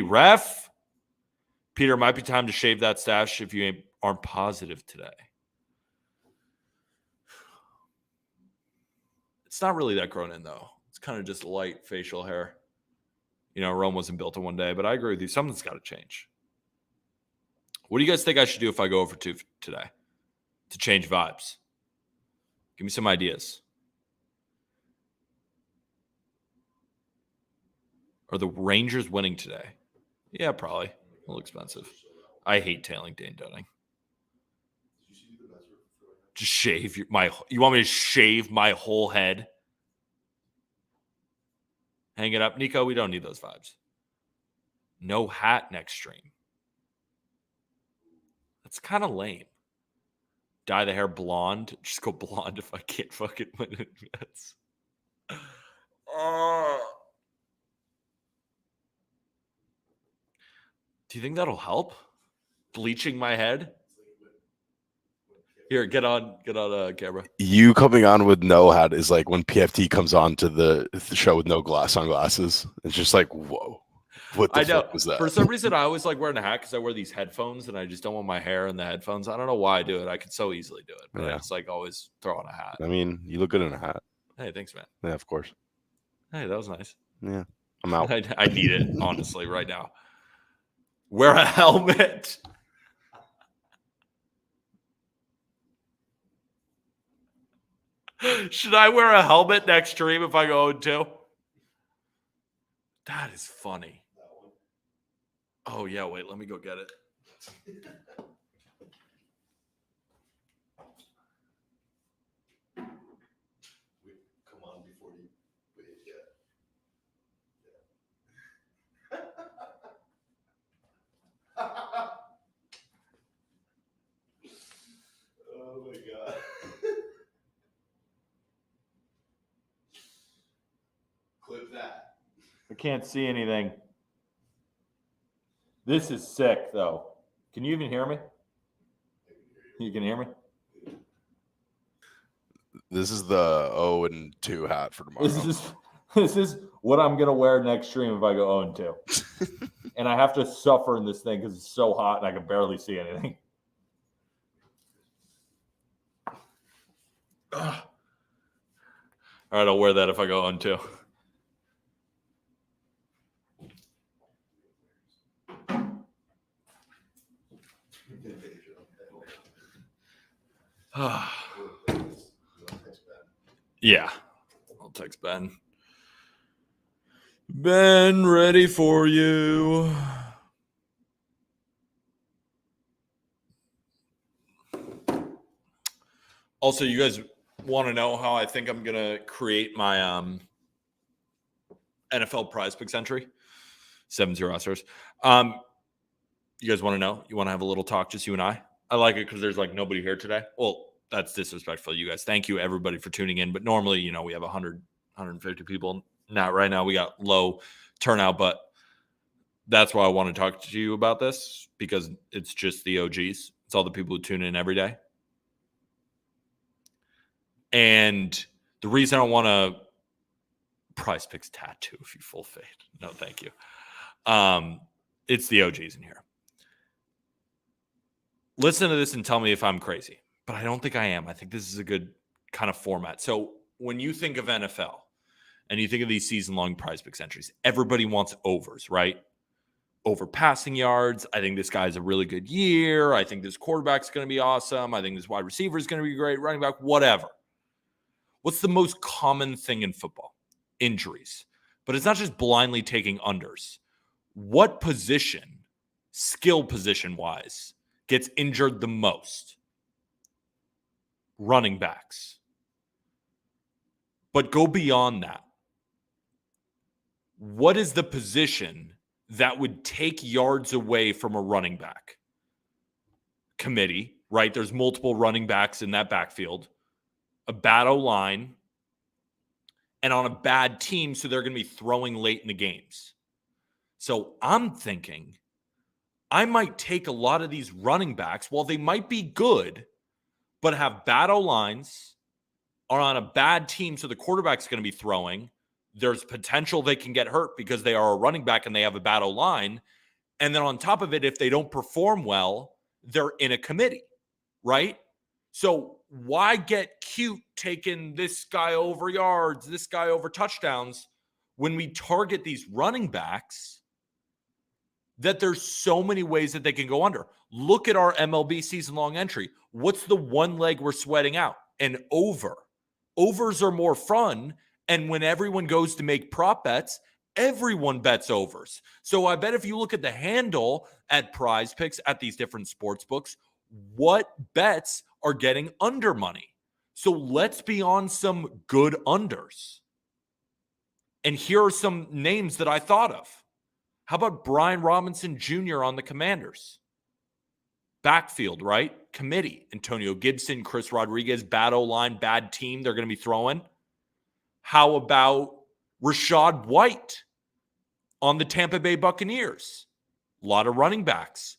Ref. Peter, it might be time to shave that stash if you aren't positive today. It's not really that grown in, though. It's kind of just light facial hair. You know, Rome wasn't built in one day, but I agree with you. Something's got to change. What do you guys think I should do if I go over 2 today to change vibes? Give me some ideas. Are the Rangers winning today? Yeah, probably. A little expensive. I hate tailing Dane Dunning. Just shave you want me to shave my whole head? Hang it up. Nico, we don't need those vibes. No hat next stream. That's kind of lame. Dye the hair blonde. Just go blonde if I can't fucking win it. Do you think that'll help? Bleaching my head? Here, get on camera. You coming on with no hat is like when PFT comes on to the show with no sunglasses. It's just like, whoa. What the fuck was that? For some reason, I always like wearing a hat because I wear these headphones and I just don't want my hair in the headphones. I don't know why I do it. I could so easily do it, but I just like always throw on a hat. I mean, you look good in a hat. Hey, thanks, man. Yeah, of course. Hey, that was nice. Yeah, I'm out. I need it, honestly, right now. Wear a helmet. Should I wear a helmet next stream if I go 0-2? That is funny. Oh, yeah. Wait, let me go get it. Come on before you wait yet. Oh my god. Clip that. I can't see anything. This is sick, though. Can you even hear me? You can hear me? This is the 0-2 hat for tomorrow. This is what I'm gonna wear next stream if I go 0-2. And I have to suffer in this thing because it's so hot and I can barely see anything. Ugh. All right, I'll wear that if I go 0-2. Yeah, I'll text Ben. Ben, ready for you. Also, you guys want to know how I think I'm going to create my NFL Prize Picks entry? 7-0 Oscars. You guys want to know? You want to have a little talk, just you and I? I like it because there's like nobody here today. Well, that's disrespectful, you guys. Thank you, everybody, for tuning in. But normally, you know, we have 100, 150 people. Not right now. We got low turnout, but that's why I want to talk to you about this, because it's just the OGs. It's all the people who tune in every day. And the reason I want to Prize Picks tattoo, if you full fade. No, thank you. It's the OGs in here. Listen to this and tell me if I'm crazy, but I don't think I am. I think this is a good kind of format. So when you think of NFL and you think of these season-long Prize Picks entries, everybody wants overs, right? Over passing yards. I think this guy's a really good year. I think this quarterback's going to be awesome. I think this wide receiver is going to be great. Running back, whatever. What's the most common thing in football? Injuries. But it's not just blindly taking unders. What position, skill position-wise, gets injured the most? Running backs. But go beyond that. What is the position that would take yards away from a running back? Committee, right? There's multiple running backs in that backfield. A bad O-line. And on a bad team, so they're going to be throwing late in the games. So I'm thinking I might take a lot of these running backs, while they might be good, but have bad O-lines, are on a bad team, so the quarterback's going to be throwing. There's potential they can get hurt because they are a running back and they have a bad O-line. And then on top of it, if they don't perform well, they're in a committee, right? So why get cute taking this guy over yards, this guy over touchdowns, when we target these running backs that there's so many ways that they can go under? Look at our MLB season-long entry. What's the one leg we're sweating out? An over. Overs are more fun, and when everyone goes to make prop bets, everyone bets overs. So I bet if you look at the handle at Prize Picks at these different sports books, what bets are getting under money? So let's be on some good unders. And here are some names that I thought of. How about Brian Robinson Jr. on the Commanders? Backfield, right? Committee. Antonio Gibson, Chris Rodriguez, bad O-line, bad team. They're going to be throwing. How about Rachaad White on the Tampa Bay Buccaneers? A lot of running backs.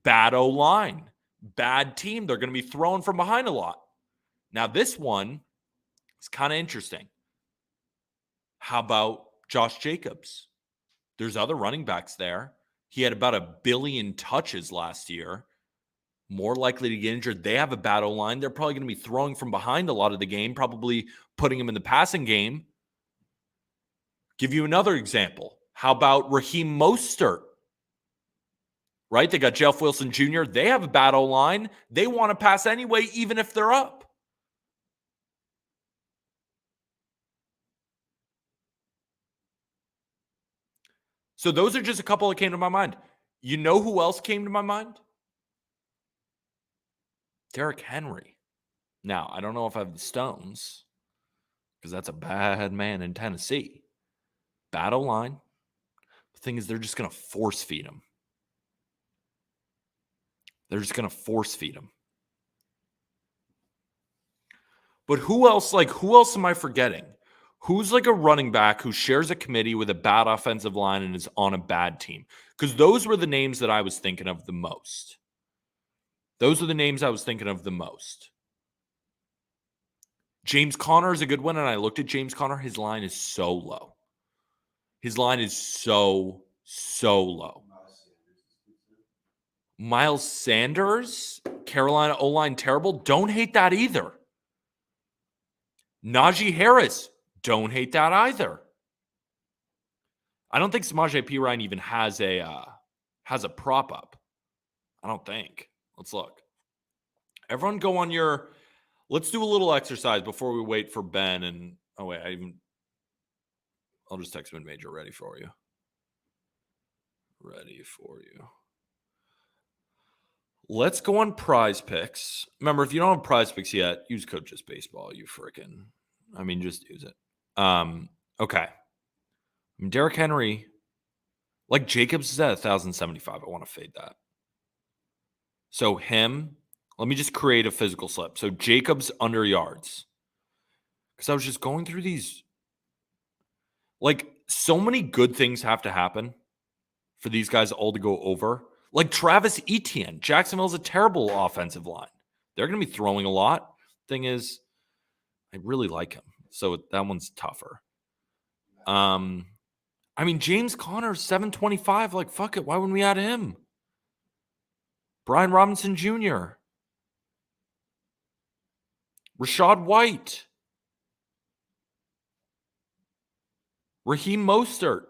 Bad O-line. Bad team. They're going to be throwing from behind a lot. Now, this one is kind of interesting. How about Josh Jacobs? There's other running backs there. He had about 1 billion touches last year. More likely to get injured. They have a bad O-line. They're probably going to be throwing from behind a lot of the game, probably putting him in the passing game. Give you another example. How about Raheem Mostert? Right? They got Jeff Wilson Jr. They have a bad O-line. They want to pass anyway, even if they're up. So those are just a couple that came to my mind. You know who else came to my mind? Derrick Henry. Now, I don't know if I have the stones because that's a bad man in Tennessee. Bad O-line. The thing is, they're just going to force feed him. They're just going to force feed him. But who else am I forgetting? Who's like a running back who shares a committee with a bad offensive line and is on a bad team? Because those were the names that I was thinking of the most. James Conner is a good one, and I looked at James Conner. His line is so low. His line is so low. Miles Sanders, Carolina O-line terrible. Don't hate that either. Najee Harris, don't hate that either. I don't think Samaje Perine even has a prop up. I don't think. Let's look. Everyone go on your. Let's do a little exercise before we wait for Ben and. Oh wait, I'll just text mid-major. Ready for you. Let's go on Prize Picks. Remember, if you don't have Prize Picks yet, use code JustBaseball. Just use it. Okay. Derrick Henry, like Jacobs is at 1,075. I want to fade that. So him, let me just create a physical slip. So Jacobs under yards. Because I was just going through these. Like, so many good things have to happen for these guys all to go over. Like Travis Etienne. Jacksonville's a terrible offensive line. They're going to be throwing a lot. Thing is, I really like him. So that one's tougher. James Conner, 725. Like, fuck it. Why wouldn't we add him? Brian Robinson Jr. Rashad White. Raheem Mostert.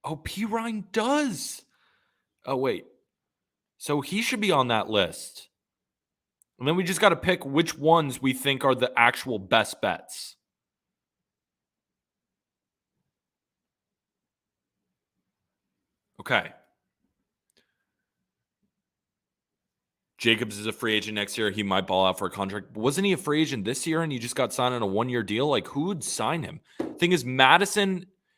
Oh, Perine does. Oh, wait. So he should be on that list. And then we just got to pick which ones we think are the actual best bets. Okay. Jacobs is a free agent next year. He might ball out for a contract. But wasn't he a free agent this year and he just got signed on a one-year deal? Like, who would sign him? Thing is,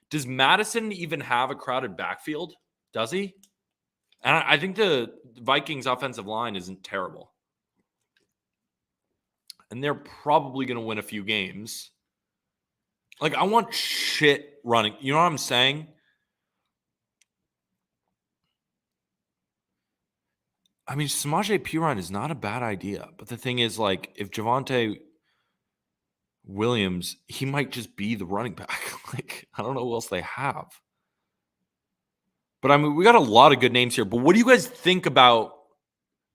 does Madison even have a crowded backfield? Does he? And I think the Vikings offensive line isn't terrible. And they're probably going to win a few games. Like, I want shit running. You know what I'm saying? Samaje Perine is not a bad idea. But the thing is, like, if Javonte Williams, he might just be the running back. Like, I don't know who else they have. But, we got a lot of good names here. But what do you guys think about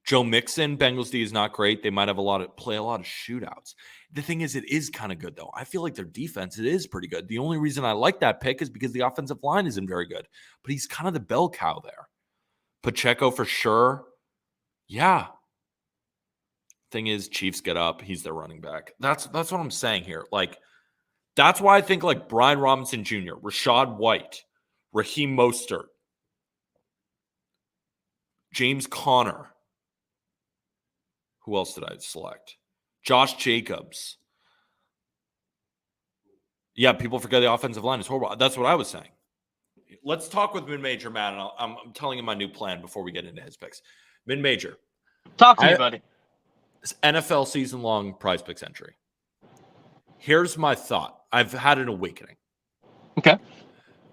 Joe Mixon? Bengals D is not great. They might have play a lot of shootouts. The thing is, it is kind of good, though. I feel like their defense, it is pretty good. The only reason I like that pick is because the offensive line isn't very good. But he's kind of the bell cow there. Pacheco for sure. Yeah. Thing is, Chiefs get up. He's their running back. That's what I'm saying here. Like, that's why I think like Brian Robinson Jr., Rashad White, Raheem Mostert, James Conner. Who else did I select? Josh Jacobs. Yeah, people forget the offensive line is horrible. That's what I was saying. Let's talk with mid-major, Matt, and I'm telling him my new plan before we get into his picks. Mid-major. Talk to me, buddy. NFL season-long Prize Picks entry. Here's my thought. I've had an awakening. Okay.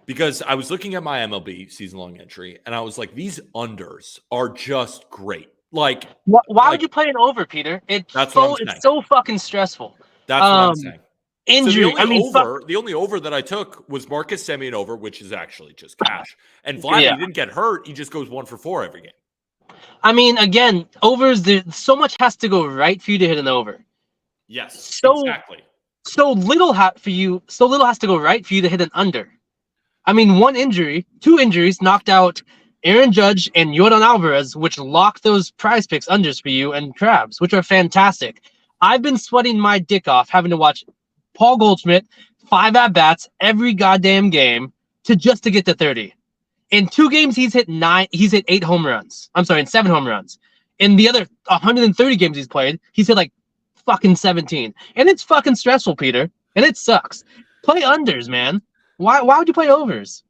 Because I was looking at my MLB season-long entry, and I was like, these unders are just great. Like, why would you play an over, Peter? It's so fucking stressful. That's what I'm saying. Injury. So the only over that I took was Marcus Semien over, which is actually just cash. And Vladdy didn't get hurt. He just goes 1 for 4 every game. Again, overs. So much has to go right for you to hit an over. Yes, exactly. So little has to go right for you to hit an under. 2 injuries knocked out Aaron Judge and Yordan Alvarez, which locked those Prize Picks unders for you and Krabs, which are fantastic. I've been sweating my dick off having to watch Paul Goldschmidt 5 at-bats every goddamn game to get to 30. In 2 games, he's hit 8 home runs. I'm sorry, in 7 home runs. In the other 130 games he's played, he's hit like fucking 17. And it's fucking stressful, Peter. And it sucks. Play unders, man. Why would you play overs?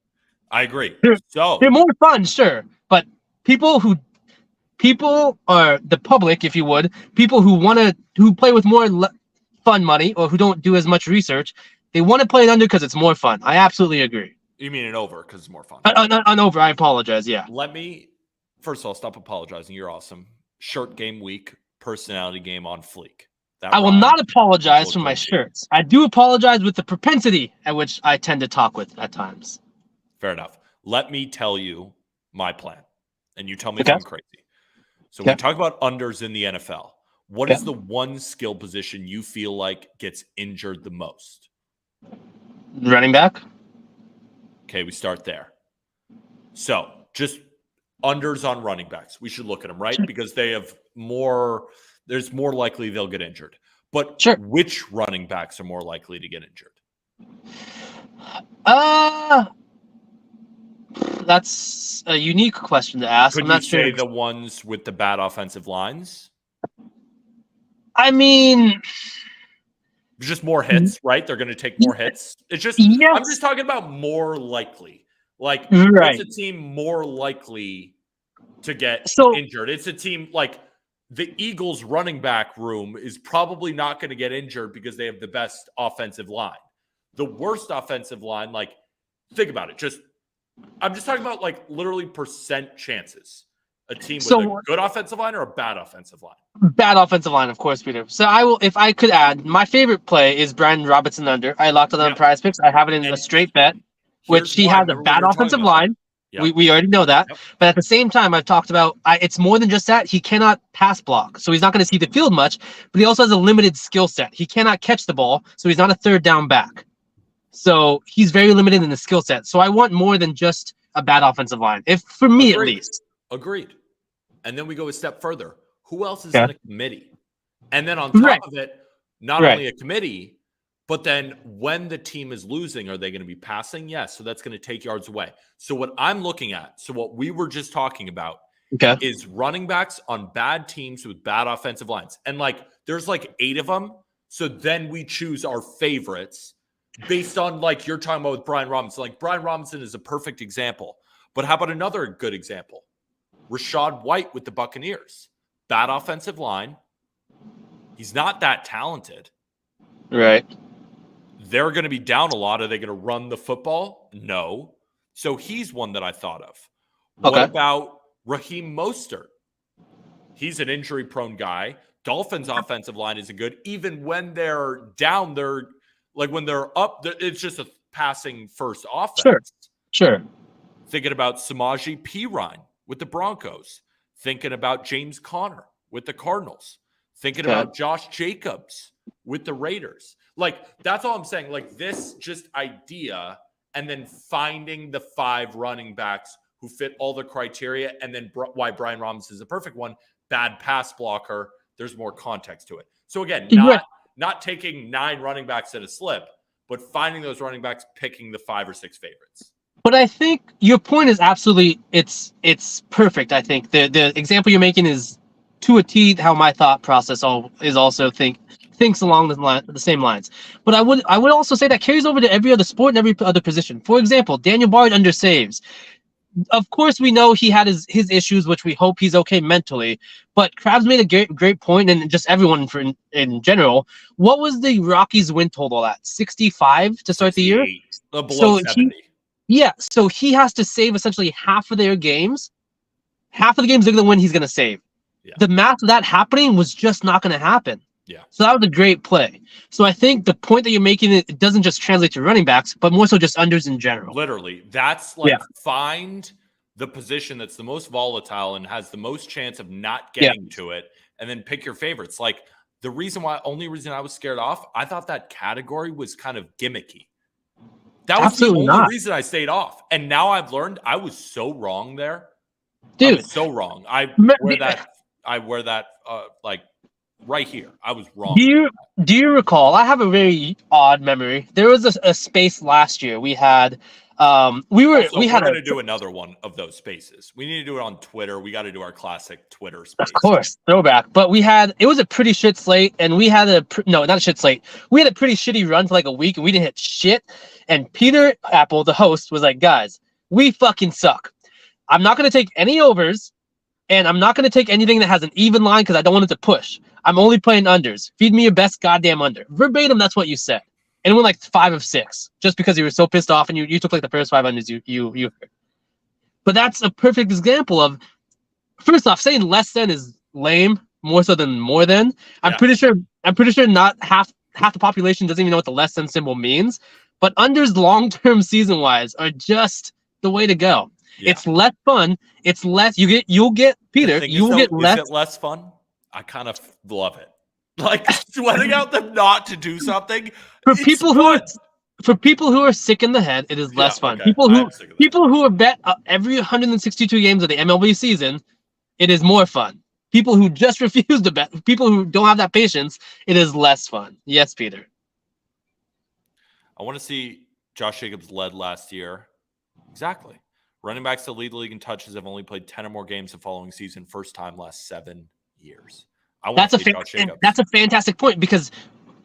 I agree. They're more fun, sure. But people are the public, if you would, people who play with more fun money or who don't do as much research, they want to play it under because it's more fun. I absolutely agree. You mean an over because it's more fun? An over. I apologize. Yeah. Let me first of all stop apologizing. You're awesome. Shirt game week, personality game on fleek. I will not apologize for my shirts. I do apologize with the propensity at which I tend to talk with at times. Fair enough. Let me tell you my plan, and you tell me if I'm crazy. So we talk about unders in the NFL. What is the one skill position you feel like gets injured the most? Running back. Okay, we start there. So just unders on running backs. We should look at them, right? Because they have more. There's more likely they'll get injured. But which running backs are more likely to get injured? That's a unique question to ask. Could I'm not you sure. say the ones with the bad offensive lines? I mean, just more hits, right? They're going to take more hits. It's just I'm just talking about more likely. Like, what's a team more likely to get injured? It's a team like the Eagles' running back room is probably not going to get injured because they have the best offensive line. The worst offensive line, like, think about it. I'm just talking about like literally percent chances. A team with a good offensive line or a bad offensive line? Bad offensive line, of course, Peter. So I will, if I could add, my favorite play is Brian Robinson under. I locked it on Prize Picks. I have it in a straight bet, which he has a bad offensive line. Yep. We already know that. Yep. But at the same time, I've talked about it's more than just that. He cannot pass block, so he's not going to see the field much. But he also has a limited skill set. He cannot catch the ball, so he's not a third down back. So he's very limited in the skill set. So I want more than just a bad offensive line, for me at least. Agreed. And then we go a step further. Who else is in a committee? And then on top of it, not only a committee, but then when the team is losing, are they going to be passing? Yes. So that's going to take yards away. So what I'm looking at, what we were just talking about is running backs on bad teams with bad offensive lines. And like, there's like 8 of them. So then we choose our favorites based on like you're talking about with Brian Robinson. Like Brian Robinson is a perfect example. But how about another good example? Rachaad White with the Buccaneers. Bad offensive line. He's not that talented. Right. They're going to be down a lot. Are they going to run the football? No. So he's one that I thought of. What about Raheem Mostert? He's an injury-prone guy. Dolphins' offensive line isn't good. Even when they're down, they're like when they're up, it's just a passing first offense. Sure. Thinking about Samaje Perine with the Broncos. Thinking about James Conner with the Cardinals. Thinking about Josh Jacobs with the Raiders. Like, that's all I'm saying. Like, this just idea and then finding the 5 running backs who fit all the criteria and then why Brian Robinson is a perfect one. Bad pass blocker. There's more context to it. So, again, not taking 9 running backs at a slip, but finding those running backs, picking the 5 or 6 favorites. But I think your point is absolutely it's perfect. I think the example you're making is to a T how my thought process thinks along the same lines. But I would also say that carries over to every other sport and every other position. For example, Daniel Bard under saves. Of course, we know he had his issues, which we hope he's okay mentally. But Krabs made a great point, and just everyone in general. What was the Rockies' win total at? 65 to start the year? Below 70. So he has to save essentially half of their games. Half of the games they're going to win, he's going to save. Yeah. The math of that happening was just not going to happen. Yeah. So that was a great play. So I think the point that you're making, it doesn't just translate to running backs, but more so just unders in general. Literally. That's like find the position that's the most volatile and has the most chance of not getting to it, and then pick your favorites. Like the only reason I was scared off, I thought that category was kind of gimmicky. That was Absolutely the only reason I stayed off. And now I've learned I was so wrong there. Dude. I was so wrong. I wear that like right here. I was wrong. Do you recall? I have a very odd memory. There was a space last year. We had We're had going to do another one of those spaces. We need to do it on Twitter. We got to do our classic Twitter space. Of course, throwback. But it was a pretty shit slate, and we had not a shit slate. We had a pretty shitty run for like a week, and we didn't hit shit. And Peter Apple, the host, was like, guys, we fucking suck. I'm not going to take any overs, and I'm not going to take anything that has an even line because I don't want it to push. I'm only playing unders. Feed me your best goddamn under. Verbatim, that's what you said. And it went like 5 of 6, just because you were so pissed off and you took like the first 5 unders you heard. But that's a perfect example of, first off, saying less than is lame, more so than more than. I'm pretty sure not half the population doesn't even know what the less than symbol means. But unders long-term season-wise are just the way to go. Yeah. It's less fun. It's less. You'll get Peter. You will get less. Is it less fun? I kind of love it. Like sweating out them not to do something. For people who are sick in the head, it is less fun. Okay. People who have bet every 162 games of the MLB season, it is more fun. People who just refuse to bet, people who don't have that patience, it is less fun. Yes, Peter. I want to see Josh Jacobs led last year. Exactly. Running backs to lead the league in touches have only played 10 or more games the following season, first time last 7 years. That's a fantastic point, because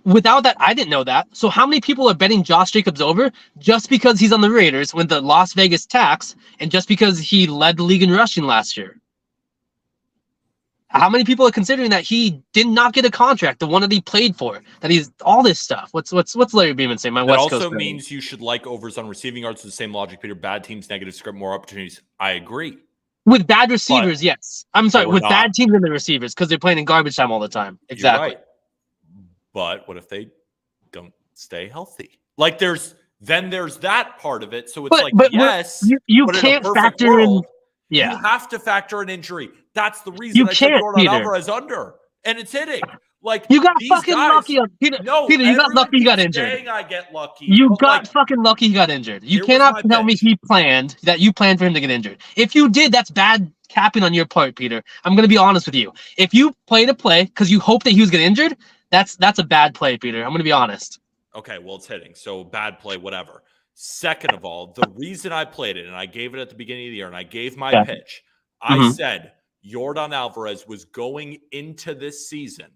without that, I didn't know that. So how many people are betting Josh Jacobs over just because he's on the Raiders with the Las Vegas tax and just because he led the league in rushing last year? How many people are considering that he did not get a contract, the one that he played for, that he's all this stuff? What's Larry Beeman saying? That also means you should like overs on receiving yards with the same logic, Peter. Bad teams, negative script, more opportunities. I agree. With bad receivers, yes. I'm sorry, with bad teams and the receivers, because they're playing in garbage time all the time. Exactly. You're right. But what if they don't stay healthy? Like there's that part of it. So it's yes, you can't factor in. Yeah, you have to factor an injury. That's the reason I took Jordan Alvarez under, and it's hitting. Like you got fucking lucky, Peter. Peter, you got lucky. He got injured. I get lucky. You got fucking lucky. He got injured. You cannot tell me you planned for him to get injured. If you did, that's bad capping on your part, Peter. I'm gonna be honest with you. If you played a play because you hope that he was getting injured, that's a bad play, Peter. I'm gonna be honest. Okay, well it's hitting, so bad play, whatever. Second of all, the reason I played it, and I gave it at the beginning of the year, and I gave my pitch, I said Jordan Alvarez was going into this season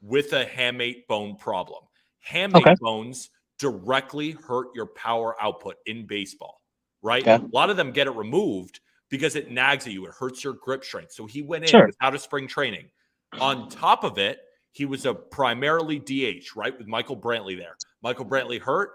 with a hamate bone problem. Hamate bones directly hurt your power output in baseball, right? A lot of them get it removed because it nags at you. It hurts your grip strength. So he went in without a spring training. On top of it, he was a primarily DH, right, with Michael Brantley there. Michael Brantley hurt.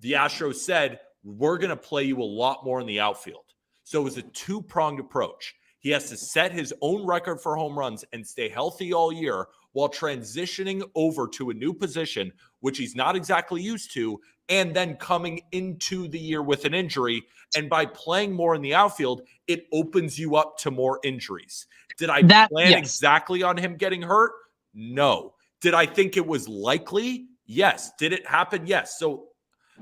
The Astros said, we're going to play you a lot more in the outfield. So it was a two-pronged approach. He has to set his own record for home runs and stay healthy all year while transitioning over to a new position, which he's not exactly used to, and then coming into the year with an injury. And by playing more in the outfield, it opens you up to more injuries. Did I plan exactly on him getting hurt? No. Did I think it was likely? Yes. Did it happen? Yes. So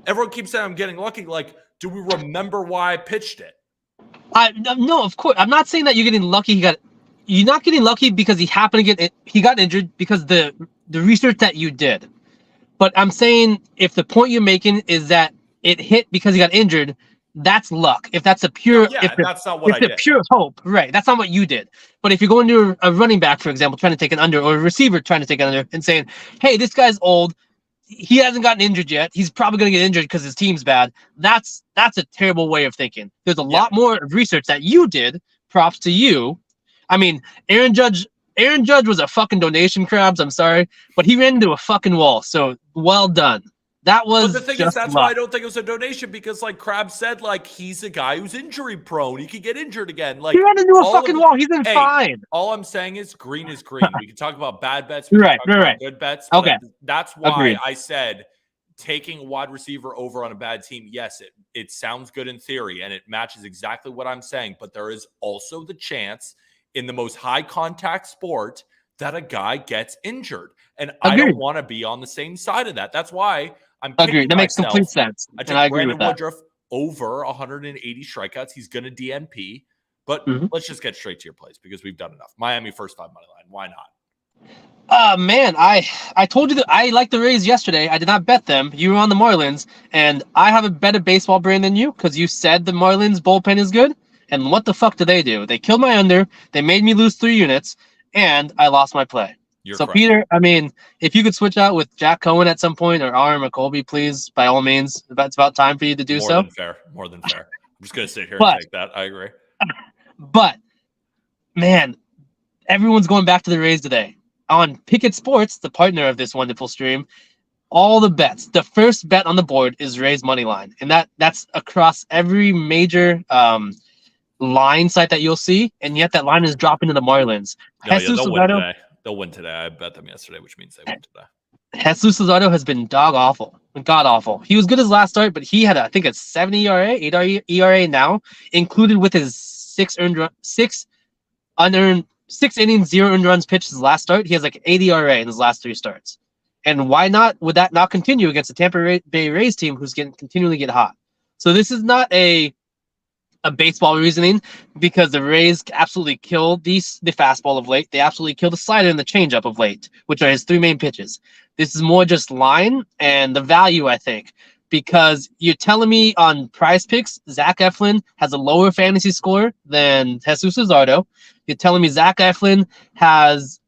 everyone keeps saying I'm getting lucky. Like, do we remember why I pitched it? No, of course. I'm not saying that you're getting lucky. You're not getting lucky because he happened to he got injured because the research that you did. But I'm saying if the point you're making is that it hit because he got injured, that's luck. If that's a pure, that's not what I did. Pure hope, right? That's not what you did. But if you're going to a running back, for example, trying to take an under, or a receiver trying to take an under, and saying, "Hey, this guy's old. He hasn't gotten injured yet. He's probably going to get injured because his team's bad." That's a terrible way of thinking. There's a lot more research that you did. Props to you. I mean, Aaron Judge was a fucking donation, Krabs. I'm sorry, but he ran into a fucking wall. So well done. That was. But the thing is, that's why I don't think it was a donation, because, like Krabs said, like he's a guy who's injury prone. He could get injured again. Like he ran into a fucking wall. He's been fine. All I'm saying is green is green. We can talk about bad bets. Right. Good bets. Okay. That's why I said taking a wide receiver over on a bad team. Yes, it sounds good in theory, and it matches exactly what I'm saying. But there is also the chance in the most high contact sport that a guy gets injured, and I don't want to be on the same side of that. That's why I'm agreed. That makes complete sense. I took Brandon Woodruff over 180 strikeouts. He's going to DNP, but let's just get straight to your plays because we've done enough. Miami first 5 money line. Why not? Man, I told you that I liked the Rays yesterday. I did not bet them. You were on the Marlins, and I have a better baseball brain than you because you said the Marlins bullpen is good. And what the fuck did they do? They killed my under. They made me lose 3 units, and I lost my play. You're So correct. Peter, I mean, if you could switch out with Jack Cohen at some point or Aaron McColby, please, by all means, it's about time for you to do More so. than fair. More than fair. I'm just gonna sit here But- and take that. I agree. But man, everyone's going back to the Rays today. On Pikkit Sports, the partner of this wonderful stream, all the bets. The first bet on the board is Rays money line, and that's across every major line site that you'll see, and yet that line is dropping to the Marlins. No, yeah, Jesus they'll win Luzardo, today. They'll win today. I bet them yesterday, which means they win today. Jesus Luzardo has been god awful. He was good his last start, but he had I think a 7 ERA, 8 ERA now, included with his 6 innings, 0 earned runs pitched his last start. He has like 8 ERA in his last 3 starts. And why not? Would that not continue against the Tampa Bay Rays team who's continually get hot? So this is not a baseball reasoning because the Rays absolutely killed the fastball of late. They absolutely killed the slider and the changeup of late, which are his 3 main pitches. This is more just line and the value, I think, because you're telling me on Prize Picks, Zach Eflin has a lower fantasy score than Jesus Luzardo. You're telling me Zach Eflin has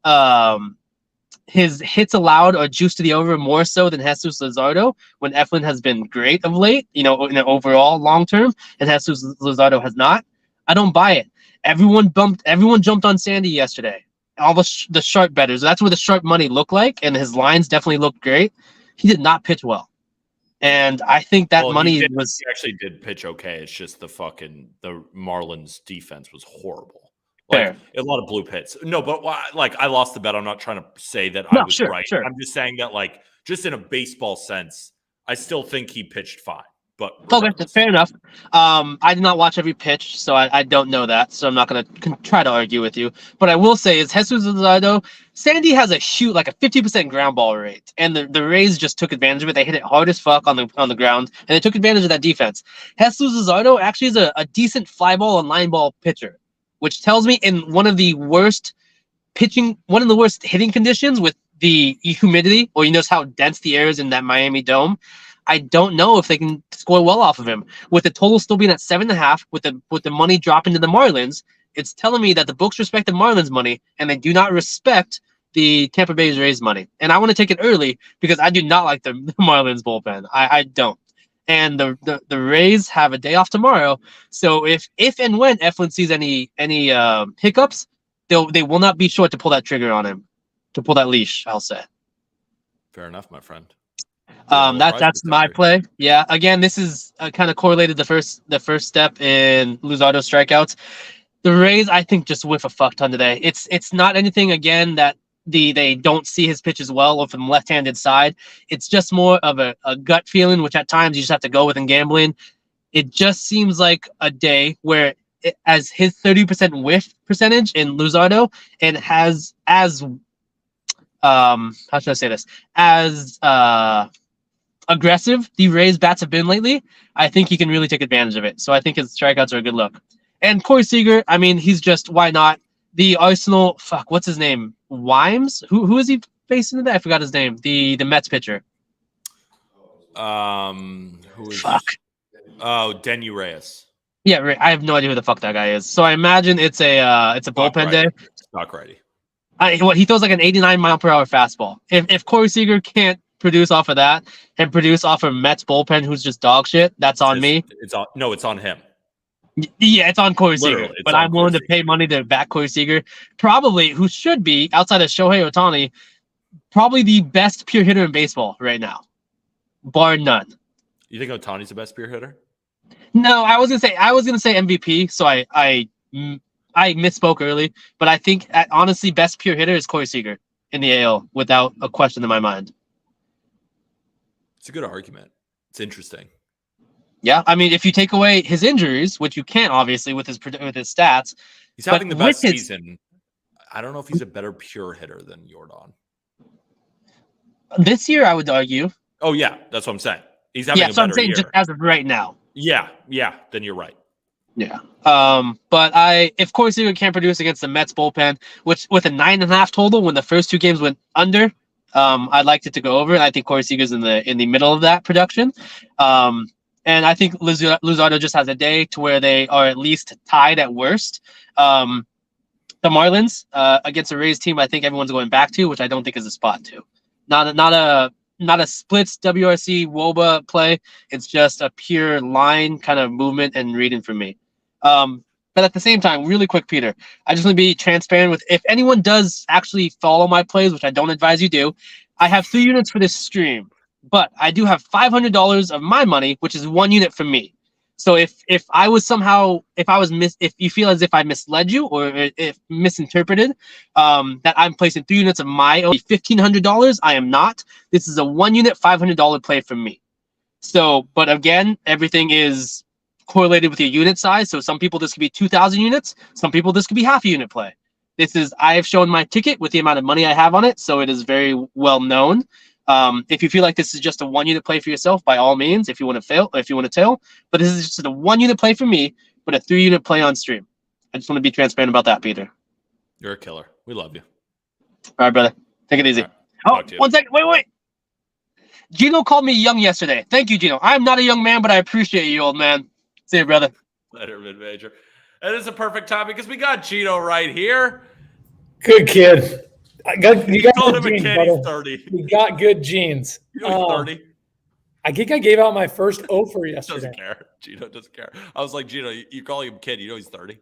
his hits allowed are juiced to the over more so than Jesus Luzardo when Eflin has been great of late, in the overall long term, and Jesus Luzardo has not. I don't buy it. Everyone jumped on Sandy yesterday. All the sharp bettors. That's what the sharp money looked like, and his lines definitely looked great. He did not pitch well. And I think that money was. He actually did pitch okay. It's just the Marlins defense was horrible. Like, a lot of blue hits. No, but I lost the bet. I'm not trying to say that I was right. Sure. I'm just saying that, just in a baseball sense, I still think he pitched fine. But okay, that's fair enough. I did not watch every pitch, so I don't know that. So I'm not going to try to argue with you. But I will say is Jesus Luzardo, Sandy has a 50% ground ball rate, and the Rays just took advantage of it. They hit it hard as fuck on the ground, and they took advantage of that defense. Jesus Luzardo actually is a decent fly ball and line ball pitcher, which tells me in one of the worst hitting conditions with the humidity, or you notice how dense the air is in that Miami dome. I don't know if they can score well off of him. With the total still being at 7.5, with the money dropping to the Marlins, it's telling me that the books respect the Marlins money and they do not respect the Tampa Bay Rays money. And I want to take it early because I do not like the Marlins bullpen. I don't. And the Rays have a day off tomorrow, so if and when Eflin sees any hiccups, they will not be short to pull that trigger on him, to pull that leash. I'll say. Fair enough, my friend. That's my play. Yeah. Again, this is kind of correlated the first step in Luzardo strikeouts. The Rays, I think, just whiff a fuck ton today. It's not anything again that they don't see his pitches well or from the left-handed side. It's just more of a gut feeling, which at times you just have to go with in gambling. It just seems like a day where as his 30% whiff percentage in Luzardo and has as how should I say this? As aggressive the Rays bats have been lately, I think he can really take advantage of it. So I think his strikeouts are a good look. And Corey Seager, I mean, he's just, why not? The Arsenal, what's his name? Wimes? Who is he facing today? I forgot his name. The Mets pitcher. Who is? Oh, Denny Reyes. Yeah, I have no idea who the fuck that guy is. So I imagine it's a bullpen day. Stock righty. He throws like an 89 mile per hour fastball. If Corey Seager can't produce off of that and produce off of Mets bullpen, who's just dog shit, that's on me. It's on him. Yeah, it's on Corey Seager. But I'm willing to pay money to back Corey Seager. Probably, who should be, outside of Shohei Ohtani, probably the best pure hitter in baseball right now. Bar none. You think Ohtani's the best pure hitter? No, I was gonna say MVP, so I misspoke early, but I think honestly best pure hitter is Corey Seager in the AL without a question in my mind. It's a good argument. It's interesting. Yeah, I mean, if you take away his injuries, which you can't obviously with his stats, he's having the best season. I don't know if he's a better pure hitter than Jordan. This year, I would argue. Oh yeah, that's what I'm saying. He's having a better year. Just as of right now. Yeah, then you're right. Yeah. But if Corey Seager can't produce against the Mets bullpen, which with a 9.5 total when the first 2 games went under, I'd like it to go over. And I think Corey Seager's in the middle of that production. And I think Luzardo just has a day to where they are at least tied at worst. The Marlins against a Rays team, I think everyone's going back to, which I don't think is a spot to. Not a splits WRC WOBA play. It's just a pure line kind of movement and reading for me. But at the same time, really quick, Peter, I just want to be transparent with if anyone does actually follow my plays, which I don't advise you do. I have 3 units for this stream, but I do have $500 of my money, which is 1 unit for me. So if you feel as if I misled you or if misinterpreted, that I'm placing 3 units of my own $1,500, I am not. This is a 1 unit $500 play from me. So, but again, everything is correlated with your unit size. So some people this could be 2,000 units. Some people this could be half a unit play. I have shown my ticket with the amount of money I have on it, so it is very well known. If you feel like this is just a 1 unit play for yourself, by all means, if you want to tail, but this is just a 1 unit play for me, but a 3 unit play on stream. I just want to be transparent about that, Peter. You're a killer. We love you. All right, brother. Take it easy. Right. Oh, 1 second. Wait. Gino called me young yesterday. Thank you, Gino. I'm not a young man, but I appreciate you, old man. See you, brother. Later, mid-major. And it's a perfect time because we got Gino right here. Good kid. You got Called good him a genes, kid. brother. He's 30. You got good genes. You know he's 30. I think I gave out my first offer yesterday. Doesn't care. Gino doesn't care. I was like, Gino, you call him kid. You know he's 30.